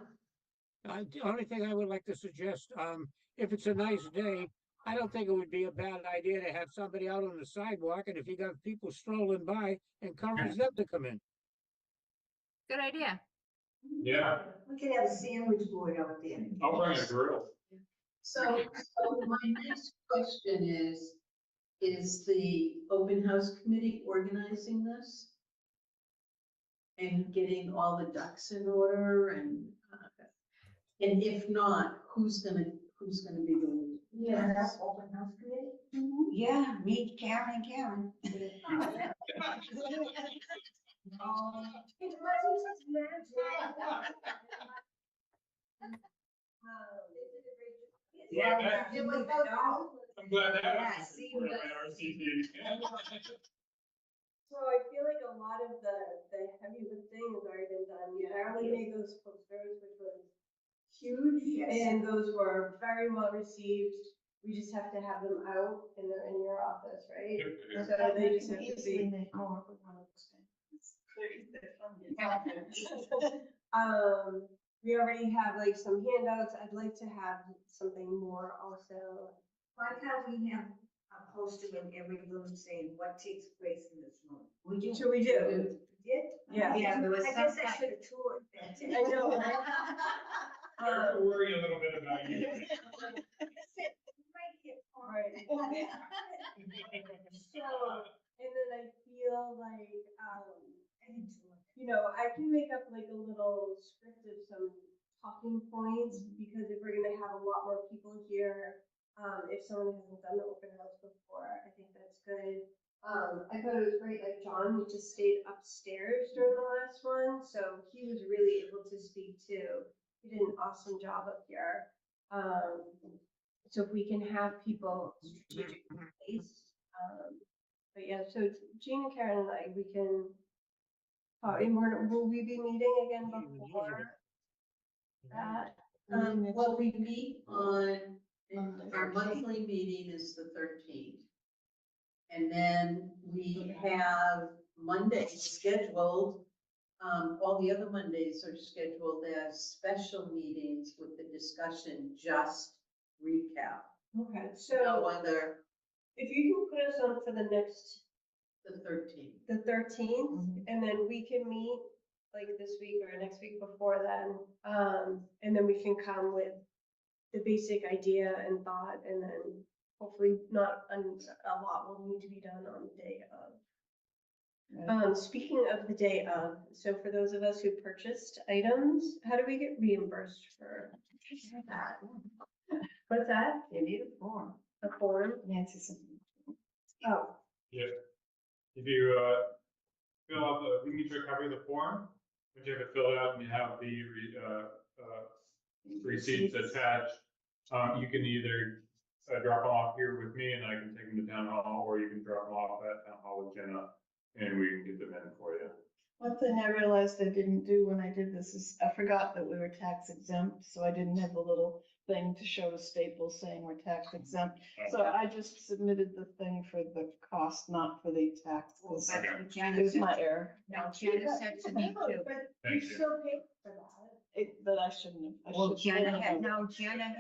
The only thing I would like to suggest, if it's a nice day, I don't think it would be a bad idea to have somebody out on the sidewalk, and if you got people strolling by, encourage them to come in. Good idea. Yeah, We could have a sandwich board out there. I'll bring a grill. So my next question is the open house committee organizing this? And getting all the ducks in order and if not, who's gonna be the? Yeah, that's open house committee. Yeah, meet Karen and Karen. Yeah, It was I'm glad that Yeah, was see, supported by that's- RCP. So I feel like a lot of the heavy lifting has already been done. You already made those posters, which was huge, Yes. and those were very well received. We just have to have them out and they're in your office, right? So they just have to be. We already have like some handouts. I'd like to have something more also. Why can't we have a poster in every room saying what takes place in this room? We do. So we do. Did? Yeah. Yeah, there was I guess some I should have toured that. I know. I have to worry a little bit about you. Right. So, and then I feel like, you know, I can make up like a little script of some talking points, because if we're gonna have a lot more people here, if someone hasn't done the open house before, I think that's good. I thought it was great, like John just stayed upstairs during the last one, so he was really able to speak too. He did an awesome job up here. So if we can have people strategically placed, but yeah, so it's Jean and Karen and I, we can, will we be meeting again before that? Well, we meet on, our monthly meeting is the 13th. And then we have Mondays scheduled. All the other Mondays are scheduled as special meetings with the discussion, just recap. Okay, No so other, if you can put us on for the next, the 13th. the 13th, and then we can meet like this week or next week before then. And then we can come with the basic idea and thought, and then hopefully not, a lot will need to be done on the day of. Speaking of the day of, so for those of us who purchased items, how do we get reimbursed for that? What's that? You need a form. A form? Nancy said. Oh, Yeah. If you, fill out we need your copy of the form, but you have to fill it out and you have the, receipts attached. You can either drop them off here with me and I can take them to town hall, or you can drop them off at town hall with Jenna and we can get them in for you. One thing I realized I didn't do when I did this is I forgot that we were tax exempt, so I didn't have a little thing to show to Staples saying we're tax exempt. So I just submitted the thing for the cost, not for the tax. That's Okay. what Jana It was said. my error. No, Jana said to me too. but Thank you you. still pay for that. That I shouldn't have. I Well, should- Jana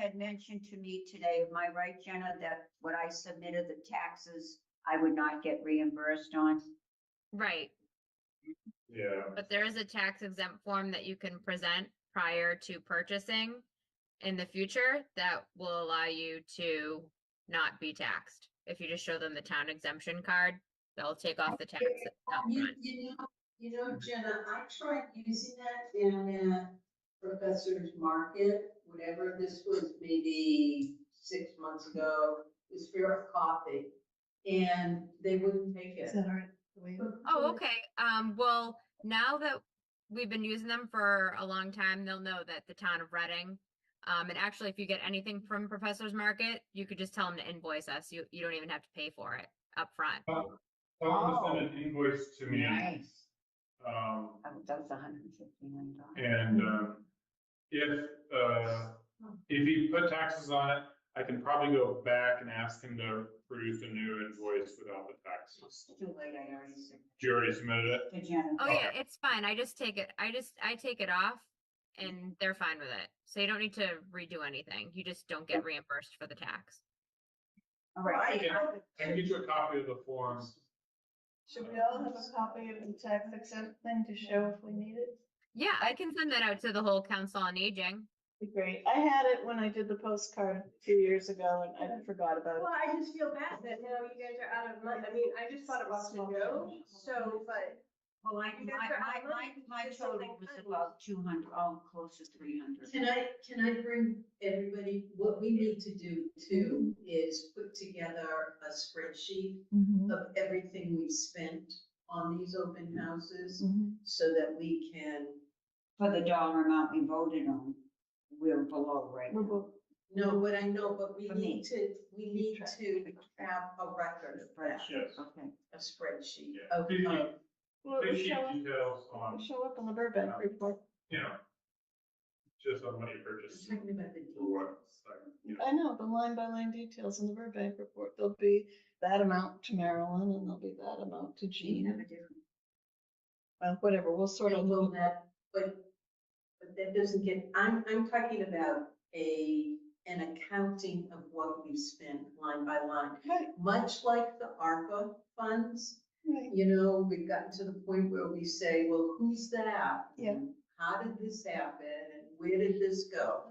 had mentioned to me today, am I right, Jana, that what I submitted, the taxes, I would not get reimbursed on? Right. Yeah. But there is a tax exempt form that you can present prior to purchasing in the future that will allow you to not be taxed. If you just show them the town exemption card, they'll take off the tax up front. You know, You know, Jenna, I tried using that down at Professor's Market, whatever this was, maybe 6 months ago, it was for a coffee. And they wouldn't take Is it. that all right? the way it- Oh, okay. Well, now that we've been using them for a long time, they'll know that the town of Reading. And actually, if you get anything from Professor's Market, you could just tell them to invoice us. You don't even have to pay for it up front. Someone sent an invoice to me, Nice. um, That was $159. and, if he put taxes on it, I can probably go back and ask him to produce a new invoice without the taxes. Too late, I already said. You already submitted it? To Jenna. Oh yeah, it's fine. I take it off and they're fine with it. So you don't need to redo anything. You just don't get reimbursed for the tax. All right. I can get you a copy of the form. Should we all have a copy of the tax exempt thing to show if we need it? Yeah, I can send that out to the whole Council on Aging. Be great. I had it when I did the postcard a few years ago and I forgot about Well, it. I just feel bad that now you guys are out of money. I mean, I just bought a box of Joe, so, but Well, my total was about 200, close to 300. Can I bring everybody, what we need to do too is put together a spreadsheet of everything we've spent on these open houses so that we can, For the dollar amount we voted on, we're below right now. no, but I know, but we For need me. to have a record of that, Yes. Okay. a spreadsheet Yeah. of, Well, Big it'll sheet show up- details it'll on, show up on the Burbank report. you know, just on what you purchased. talking about the Or what, like, you know. I know, the line by line details in the Burbank report. There'll be that amount to Marilyn and there'll be that amount to You have Jean. a different. Well, whatever, we'll sort of. Well, that, but that doesn't get, I'm talking about an accounting of what we've spent line by line. Right, Much like the ARPA funds, right. you know, we've gotten to the point where we say, well, who's that? Yeah. And how did this happen and where did this go?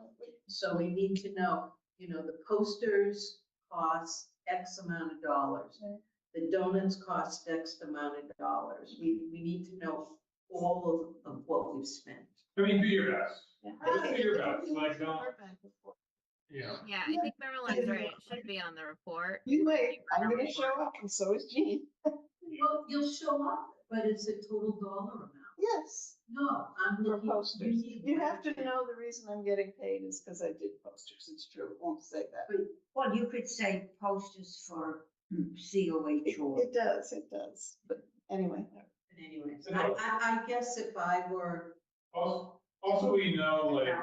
So we need to know, you know, the posters cost X amount of dollars. Right. The donuts cost X amount of dollars. We need to know all of what we've spent. I mean, do your best. Yeah. Just do your best, like, don't, Burbank report. you know. Yeah, I think Marilyn's right. It should be on the report. You wait, I'm gonna show up and so is Jean. Well, you'll show up, but it's a total dollar amount. Yes. No, I'm For looking. posters. You have to know the reason I'm getting paid is because I did posters. It's true. It won't say that. Well, you could say posters for COH or. It does. But anyway. But anyways, I guess if I were. Also, we know, like,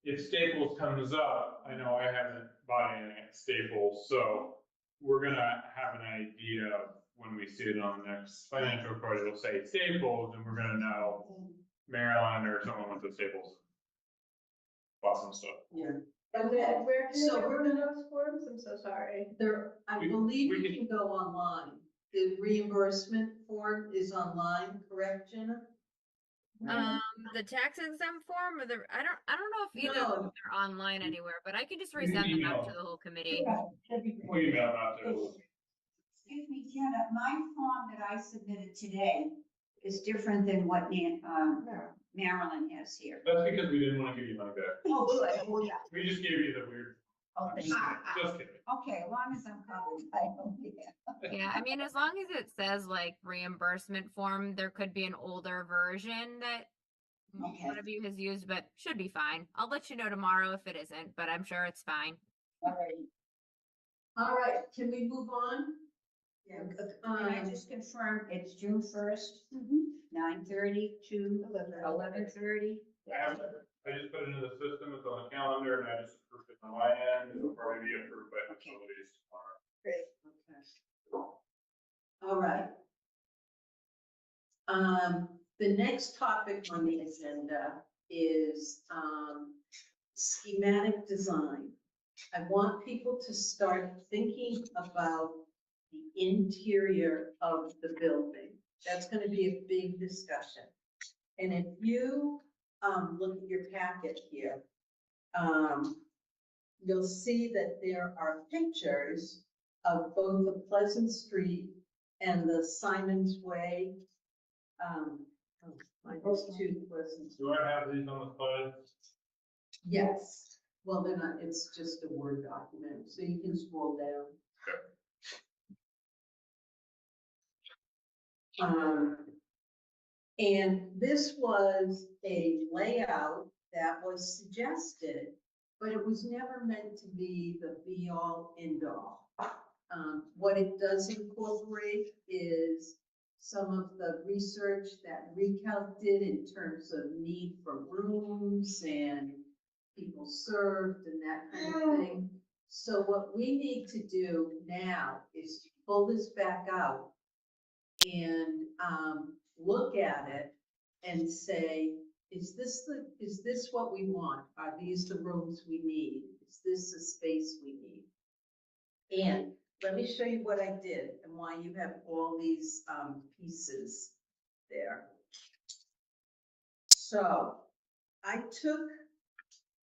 if Staples comes up, I know I haven't bought anything at Staples, so we're gonna have an idea of when we see it on the next financial report, it'll say Staples, and we're gonna know Maryland or someone went to Staples. Bought some stuff. Yeah. Okay, where can So I we're get gonna- those forms? I'm so sorry. There, I We- believe we you can go online. The reimbursement form is online, correct, Jenna? The tax exempt form or I don't know if either of them are online anywhere, but I can just You can resend them out to email. the whole committee. We email out to. Excuse me, Jenna, my form that I submitted today is different than what Marilyn has here. That's because we didn't wanna give you money back. Oh, good. We just gave you the weird, Oh, thank just you. kidding. Okay, as long as I'm covered, I don't care. Yeah, I mean, as long as it says like reimbursement form, there could be an older version that Okay. one of you has used, but should be fine. I'll let you know tomorrow if it isn't, but I'm sure it's fine. All right. All right, can we move on? Yeah. Can I just confirm it's June 1st, 9:30 to 11:30? I just put it into the system, it's on the calendar, and I just approved it on my end, it'll probably be approved by facilities tomorrow. Great. All right. The next topic on the agenda is, schematic design. I want people to start thinking about the interior of the building. That's gonna be a big discussion. And if you, look at your packet here, you'll see that there are pictures of both the Pleasant Street and the Simon's Way Those two Pleasant. Do I have these on the slide? Yes, well, they're not, it's just a Word document, so you can scroll down. And this was a layout that was suggested, but it was never meant to be the be-all, end-all. What it does incorporate is some of the research that Recalc did in terms of need for rooms and people served and that kind of thing. So what we need to do now is pull this back out and look at it and say, is this what we want? Are these the rooms we need? Is this the space we need? And let me show you what I did and why you have all these pieces there. So I took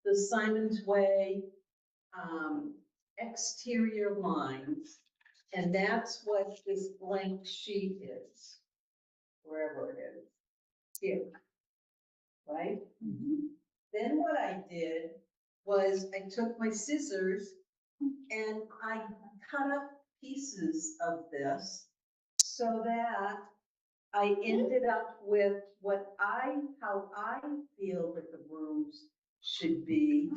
the Simon's Way exterior lines, and that's what this blank sheet is, wherever it is, here, right? Then what I did was I took my scissors and I cut up pieces of this so that I ended up with how I feel that the rooms should be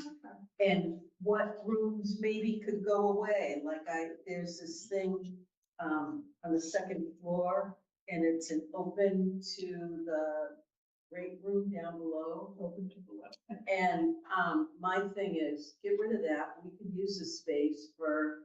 and what rooms maybe could go away. Like there's this thing on the second floor and it's an open to the great room down below. Open to the left. And my thing is, get rid of that. We can use the space for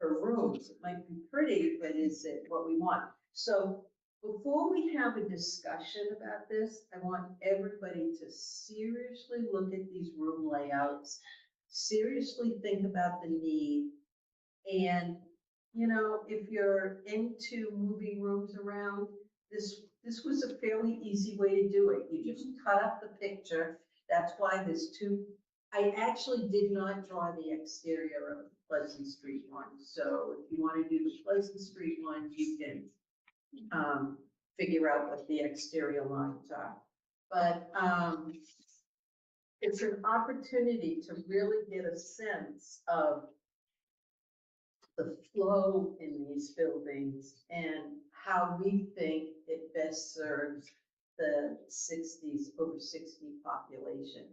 rooms. It might be pretty, but is it what we want? So before we have a discussion about this, I want everybody to seriously look at these room layouts, seriously think about the need. And, you know, if you're into moving rooms around, this was a fairly easy way to do it. You just cut up the picture. That's why there's two. I actually did not draw the exterior of the Pleasant Street one. So if you want to do the Pleasant Street one, you can figure out what the exterior lines are. But it's an opportunity to really get a sense of the flow in these buildings and how we think it best serves the over 60 population.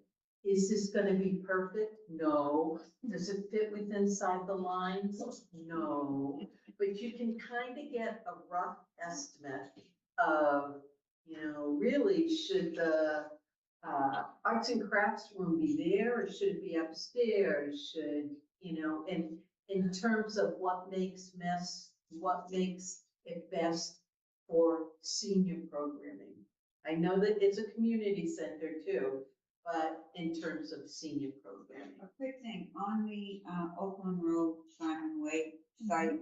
Is this going to be perfect? No. Does it fit within the lines? No. But you can kind of get a rough estimate of, you know, really should the arts and crafts room be there or should it be upstairs? Should, you know, and in terms of what makes it best for senior programming. I know that it's a community center too, but in terms of senior programming. A quick thing, on the Oakland Road, Simon Way site,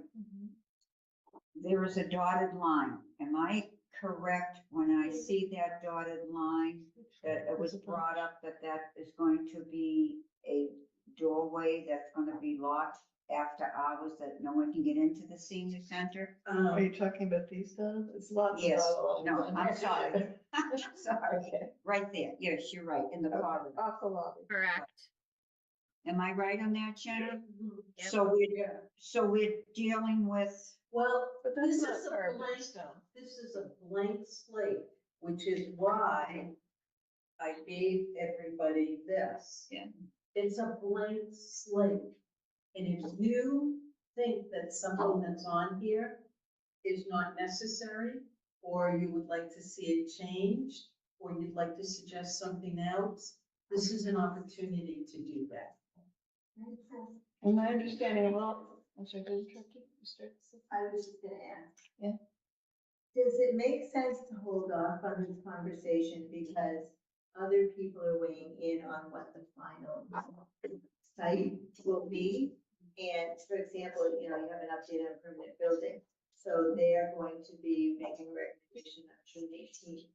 there is a dotted line. Am I correct when I see that dotted line, that it was brought up that that is going to be a doorway that's going to be locked after hours, that no one can get into the senior center? Are you talking about these stuff? It's lots of. Yes, dotted no, lines. I'm sorry. I'm sorry. Okay. Right there, yes, you're right, in the corridor. Off the lobby. Correct. Am I right on that, Jenna? Yep. So we're dealing with, Well, But this that's is not a carved in blank, stone. this is a blank slate, which is why I gave everybody this. Yeah. It's a blank slate. And if you think that something that's on here is not necessary, or you would like to see it changed, or you'd like to suggest something else, this is an opportunity to do that. And my understanding, well, I'm sorry, did you start? I was just gonna ask. Yeah. Does it make sense to hold off on this conversation because other people are weighing in on what the final site will be? And for example, you know, you have an update on permanent building, so they are going to be making a recommendation on June 18th.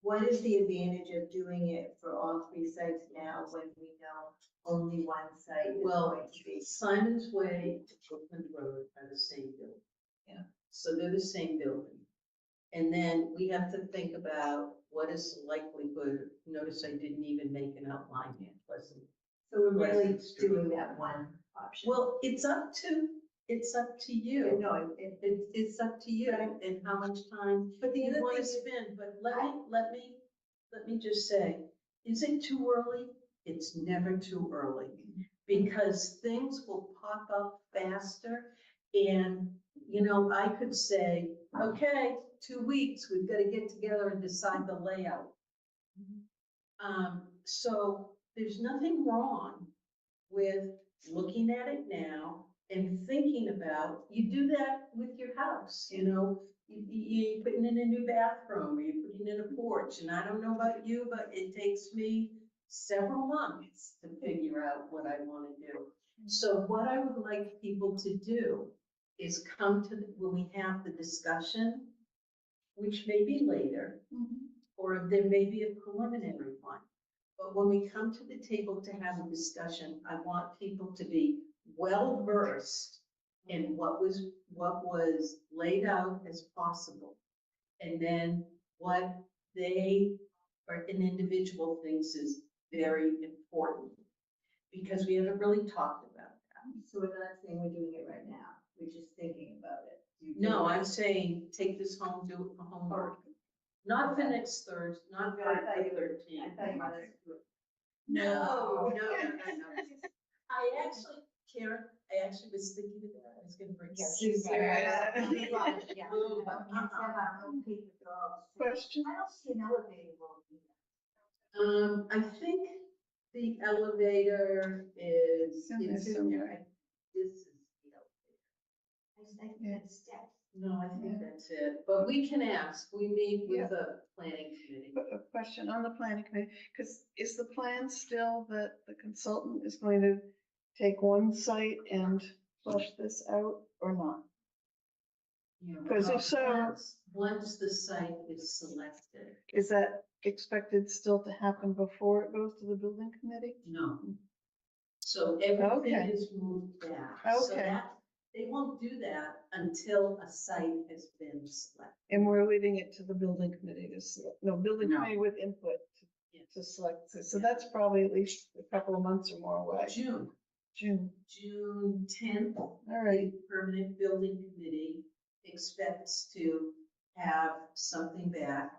What is the advantage of doing it for all three sites now when we know only one site is Well, going to be? Simon's Way and Oakland Road are the same building. Yeah. So they're the same building. And then we have to think about what is the likelihood, notice I didn't even make an outline yet, Pleasant. So we're really Pleasant Street. doing that one option. Well, it's up to you. No, It's up to you and how much time but the you other want thing to is, spend, but let me just say, is it too early? It's never too early, because things will pop up faster. And, you know, I could say, okay, 2 weeks, we've got to get together and decide the layout. So there's nothing wrong with looking at it now and thinking about, you do that with your house, you know, you're putting in a new bathroom, or you're putting in a porch, and I don't know about you, but it takes me several months to figure out what I want to do. So what I would like people to do is come to, when we have the discussion, which may be later, or there may be a preliminary one. But when we come to the table to have a discussion, I want people to be well versed in what was laid out as possible. And then what they or an individual thinks is very important, because we haven't really talked about that. so we're not saying we're doing it right now, we're just thinking about it. No, I'm saying take this home, do it for homework. Not for next Thursday, not for No, I thought the you were- 13th. I thought you wanted to do it. No. I actually, Karen, I actually was thinking of that. I was gonna bring. Yeah. Oh, but, Question? I don't see an elevator roll either. I think the elevator is, In there it's in somewhere. there. This is the elevator. I just think that's steps. No, I think that's it, but we can ask. We meet with the planning committee. A question on the planning committee, because is the plan still that the consultant is going to take one site and flush this out or not? Because if so, Once the site is selected, is that expected still to happen before it goes to the building committee? no. So everything Okay. is moved back. So Okay. that, they won't do that until a site has been selected. And we're leaving it to the building committee to select, no, building No. committee with input Yes. to select. So that's probably at least a couple of months or more away. June, June, June 10th, all right. the permanent building committee expects to have something back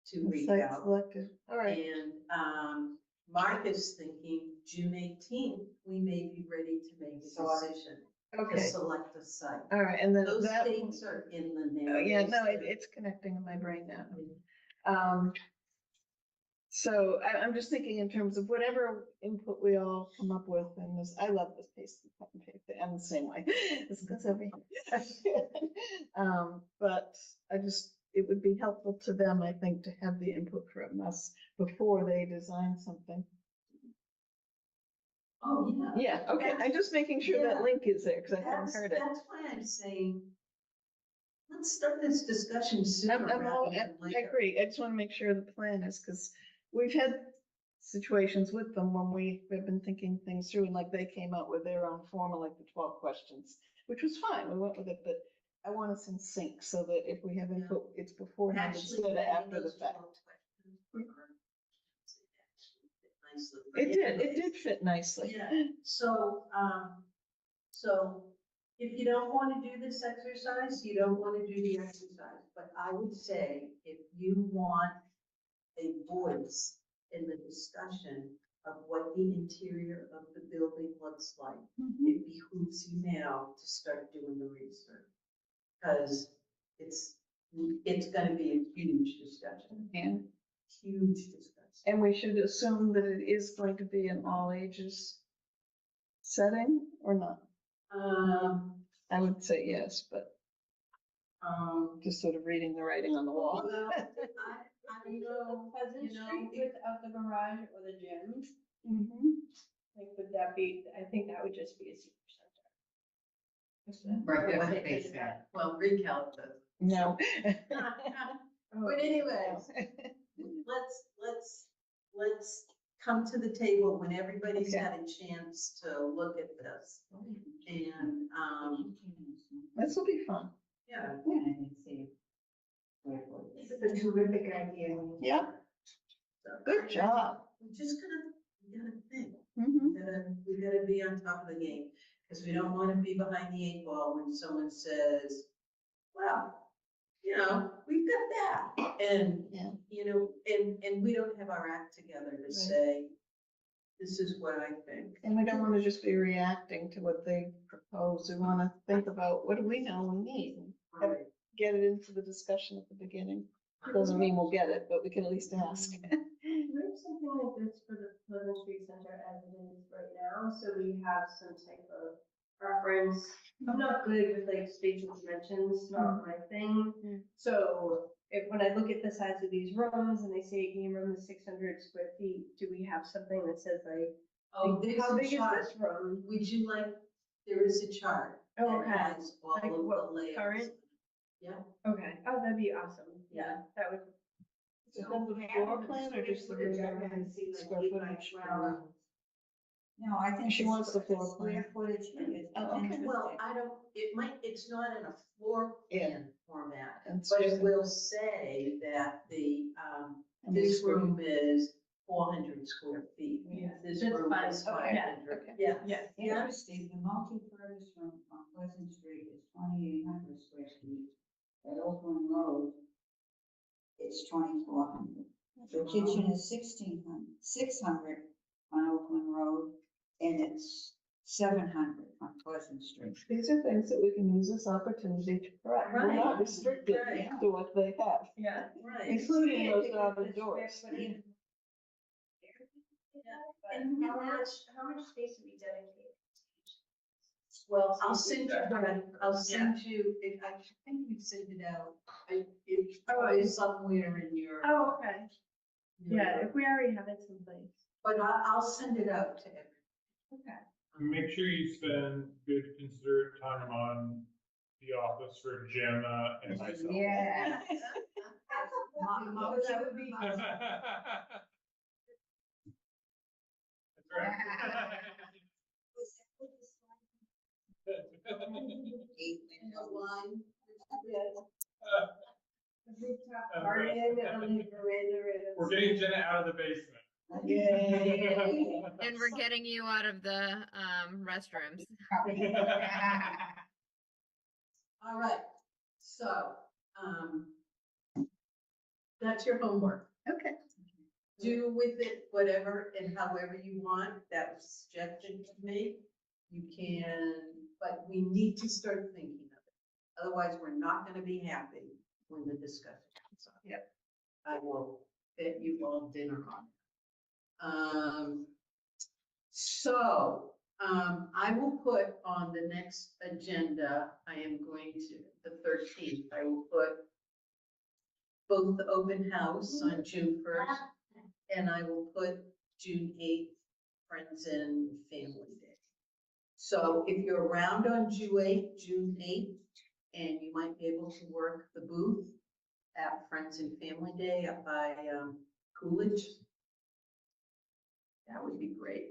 to read Site out. selected, all right. And Mark is thinking June 18th, we may be ready to make a decision to Okay, select a site. all right, and then Those that. dates are in the Oh, narrative. yeah, no, it's connecting in my brain now. So I'm just thinking in terms of whatever input we all come up with, and this, I love this paste and cut and paste, I'm the same way. This goes over here. But it would be helpful to them, I think, to have the input from us before they design something. Oh, yeah. Yeah, okay, I'm just making sure that Yeah. link is there, because I haven't heard it. That's why I'm saying, let's start this discussion I'm sooner all, rather than I later. agree, I just want to make sure the plan is, because we've had situations with them when we have been thinking things through, and like they came out with their own formal, like the 12 questions, which was fine, we went with it, but I want us in sync so that if we have input, it's beforehand Actually, instead of writing after the those fact. 12 questions were- actually fit nicely. It did fit nicely. Yeah, so if you don't want to do this exercise, you don't want to do the exercise. But I would say if you want a voice in the discussion of what the interior of the building looks like, it behooves you now to start doing the research. Because it's gonna be a huge discussion, And, huge discussion. and we should assume that it is going to be an all ages setting or not? I would say yes, but just sort of reading the writing on the wall. Well, I know, Pleasant you know, Street without the garage or the gym, Mhm. like, would that be, I think that would just be a senior center. Right, that's what they said. well, recalc the. No. But anyways, let's come to the table when everybody's Okay. had a chance to look at this. And, This will be fun. yeah, square footage. This is a terrific idea. Yeah, good job. We just gotta think. Mhm. We gotta be on top of the game, because we don't wanna be behind the 8 ball when someone says, well, we've got that. And, Yeah. and we don't have our act together to say, this is what I think. And we don't want to just be reacting to what they propose. We want to think about what do we know we need and get it into the discussion at the beginning. Doesn't mean we'll get it, but we can at least ask. There's something like this for the Pleasant Street Center as it is right now, so we have some type of reference. I'm not good with like spatial dimensions, not my thing. So when I look at the size of these rooms and they say a game room is 600 square feet, do we have something that says like, Oh, there's how a big is chart. this room? Would you like, there is a chart. Oh, that okay. has all Like of what, the layouts. current? Yeah. Okay, oh, that'd be awesome. Yeah. That would. Is that the floor plan or just the room square footage? No, I think. She the wants the square- floor Square plan. footage is Oh, okay. interesting. Well, it's not in a floor plan format, That's but it just- will say that And this it's- room is 400 square feet. Yeah, This that's room fine. is Okay. 500. Okay. Yeah. Yeah. Interesting, the multi-purpose room on Pleasant Street is 2,800 square feet. At Oakland Road, it's 2,400. The kitchen is 600 on Oakland Road, and it's 700 on Pleasant Street. These are things that we can use this opportunity to correct. We're not Right. restricted Right. to what they have, Yeah. Right. including Yeah, those think of the other doors. square footage. But And how much space would be dedicated? Well, I'll send you, I think we sent it out. It's probably somewhere in your. Oh, okay. Yeah, if we already have it someplace. But I'll send it out to everyone. Okay. Make sure you spend good considerate time on the office for Gemma and myself. Yeah. That would be. That's right. In the line. The rooftop garden on the veranda. We're getting Jenna out of the basement. And we're getting you out of the restrooms. All right, so, that's your homework. Okay. Do with it whatever and however you want. That was suggested to me. You can, but we need to start thinking of it. Otherwise, we're not gonna be happy when the discussion comes up. Yep. I will bet you all dinner on it. I will put on the next agenda, I am going to, the 13th, I will put both the open house on June 1st, and I will put June 8th, Friends and Family Day. So if you're around on June 8th, and you might be able to work the booth at Friends and Family Day up by Coolidge, that would be great.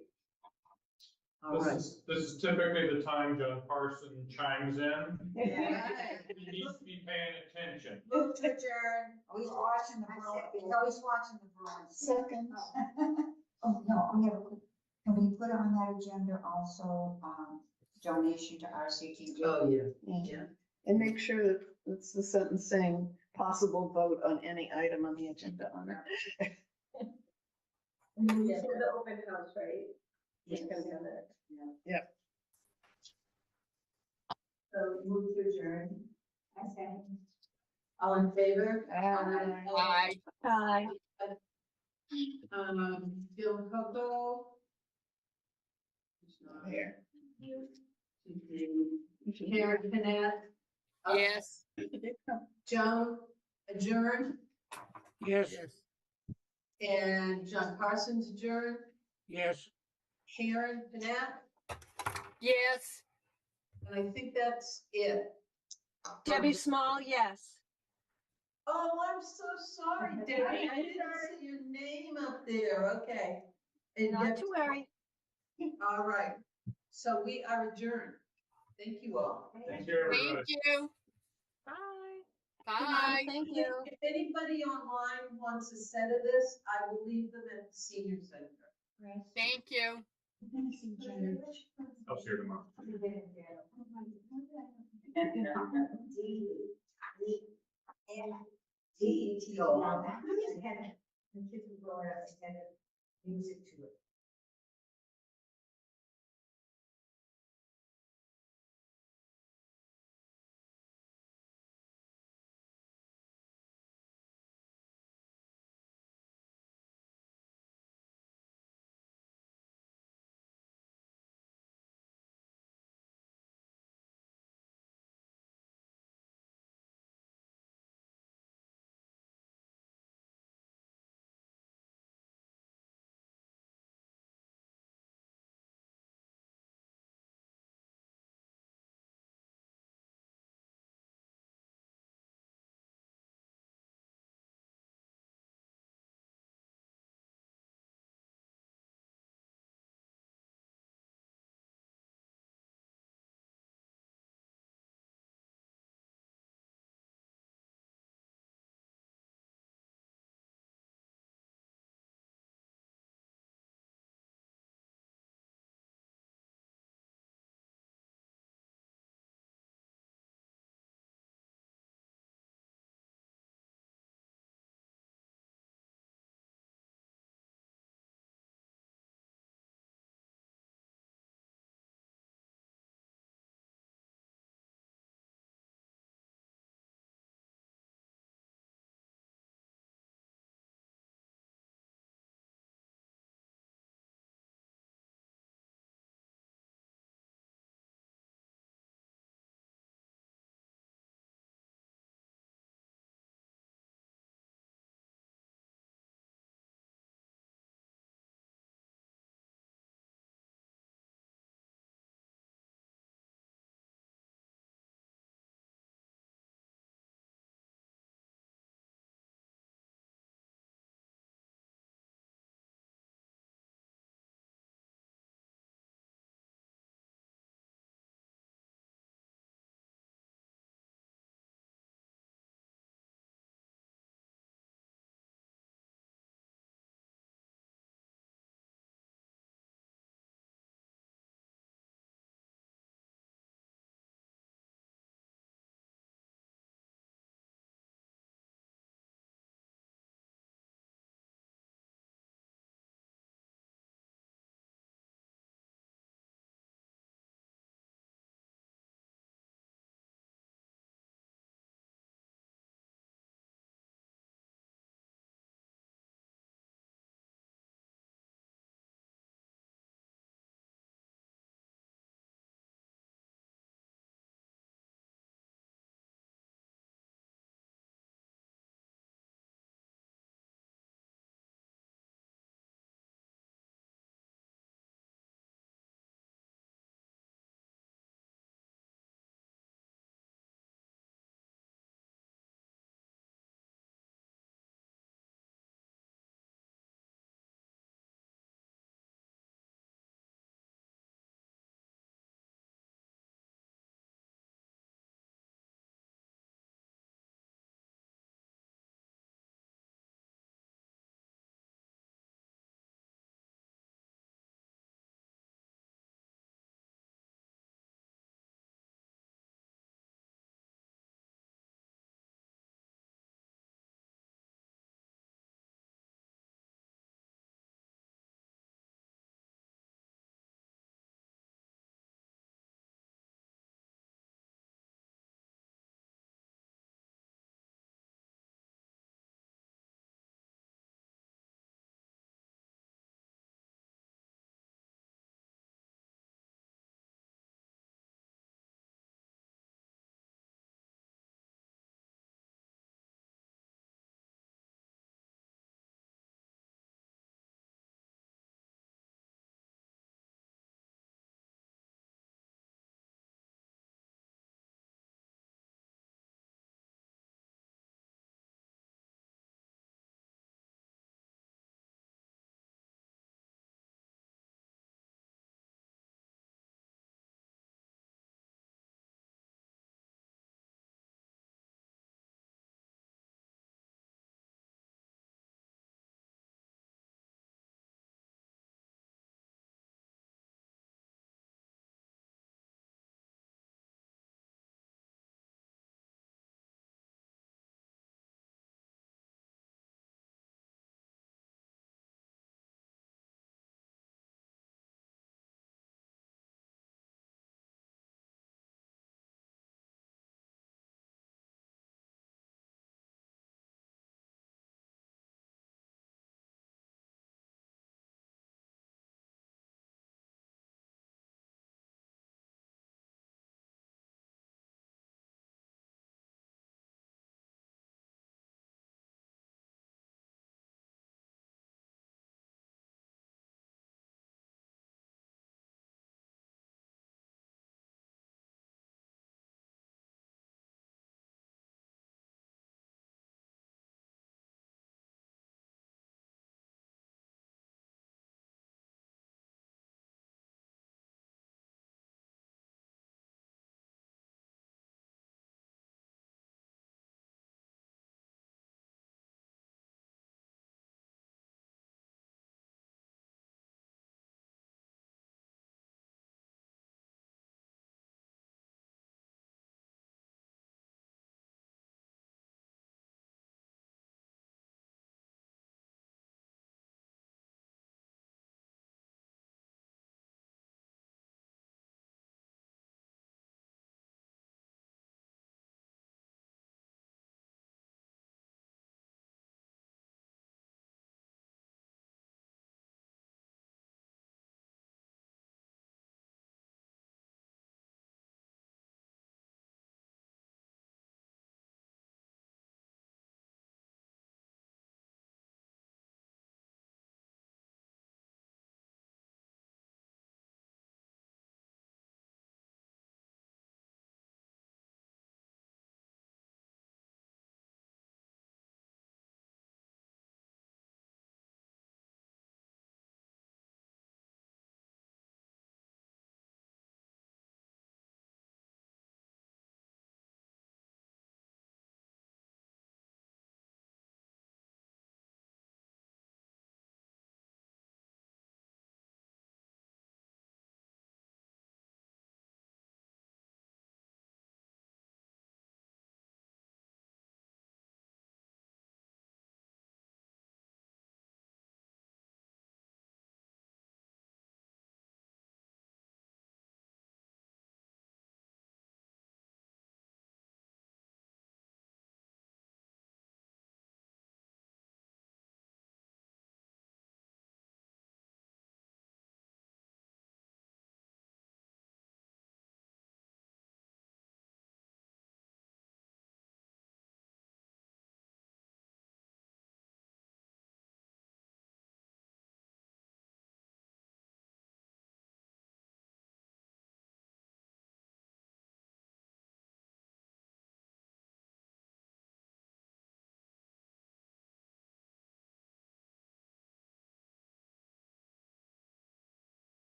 All right. This is typically the time John Parson chimes in. Yeah. He needs to be paying attention. Move to adjourn. Always watching the Bruins. He's always watching the Bruins. Second. Oh, no, we have a quick, can we put on that agenda also, donation to RCTV? Oh, yeah. Yeah. And make sure that it's the sentence saying possible vote on any item on the agenda on it. And then you said the open house, right? Yes. It's gonna be on there. Yeah. So move to adjourn. I say. All in favor? Aye. Hi. Bill Coco? He's not Here. Karen Canat? Yes. Joan, adjourn, Yes, and John Parsons adjourn, yes. Karen Canat, Yes. and I think that's it. Debbie Small, yes. Oh, I'm so sorry, Debbie, I didn't see your name up there, okay. And Not Deb- to worry. All right, so we are adjourned. Thank you all. Thank you, everybody. Thank you. Bye. Bye. Thank you. If anybody online wants a set of this, I will leave them at the senior center. Thank you. I'll see you tomorrow. D-E-T-O. And kids were growing up, and music to it.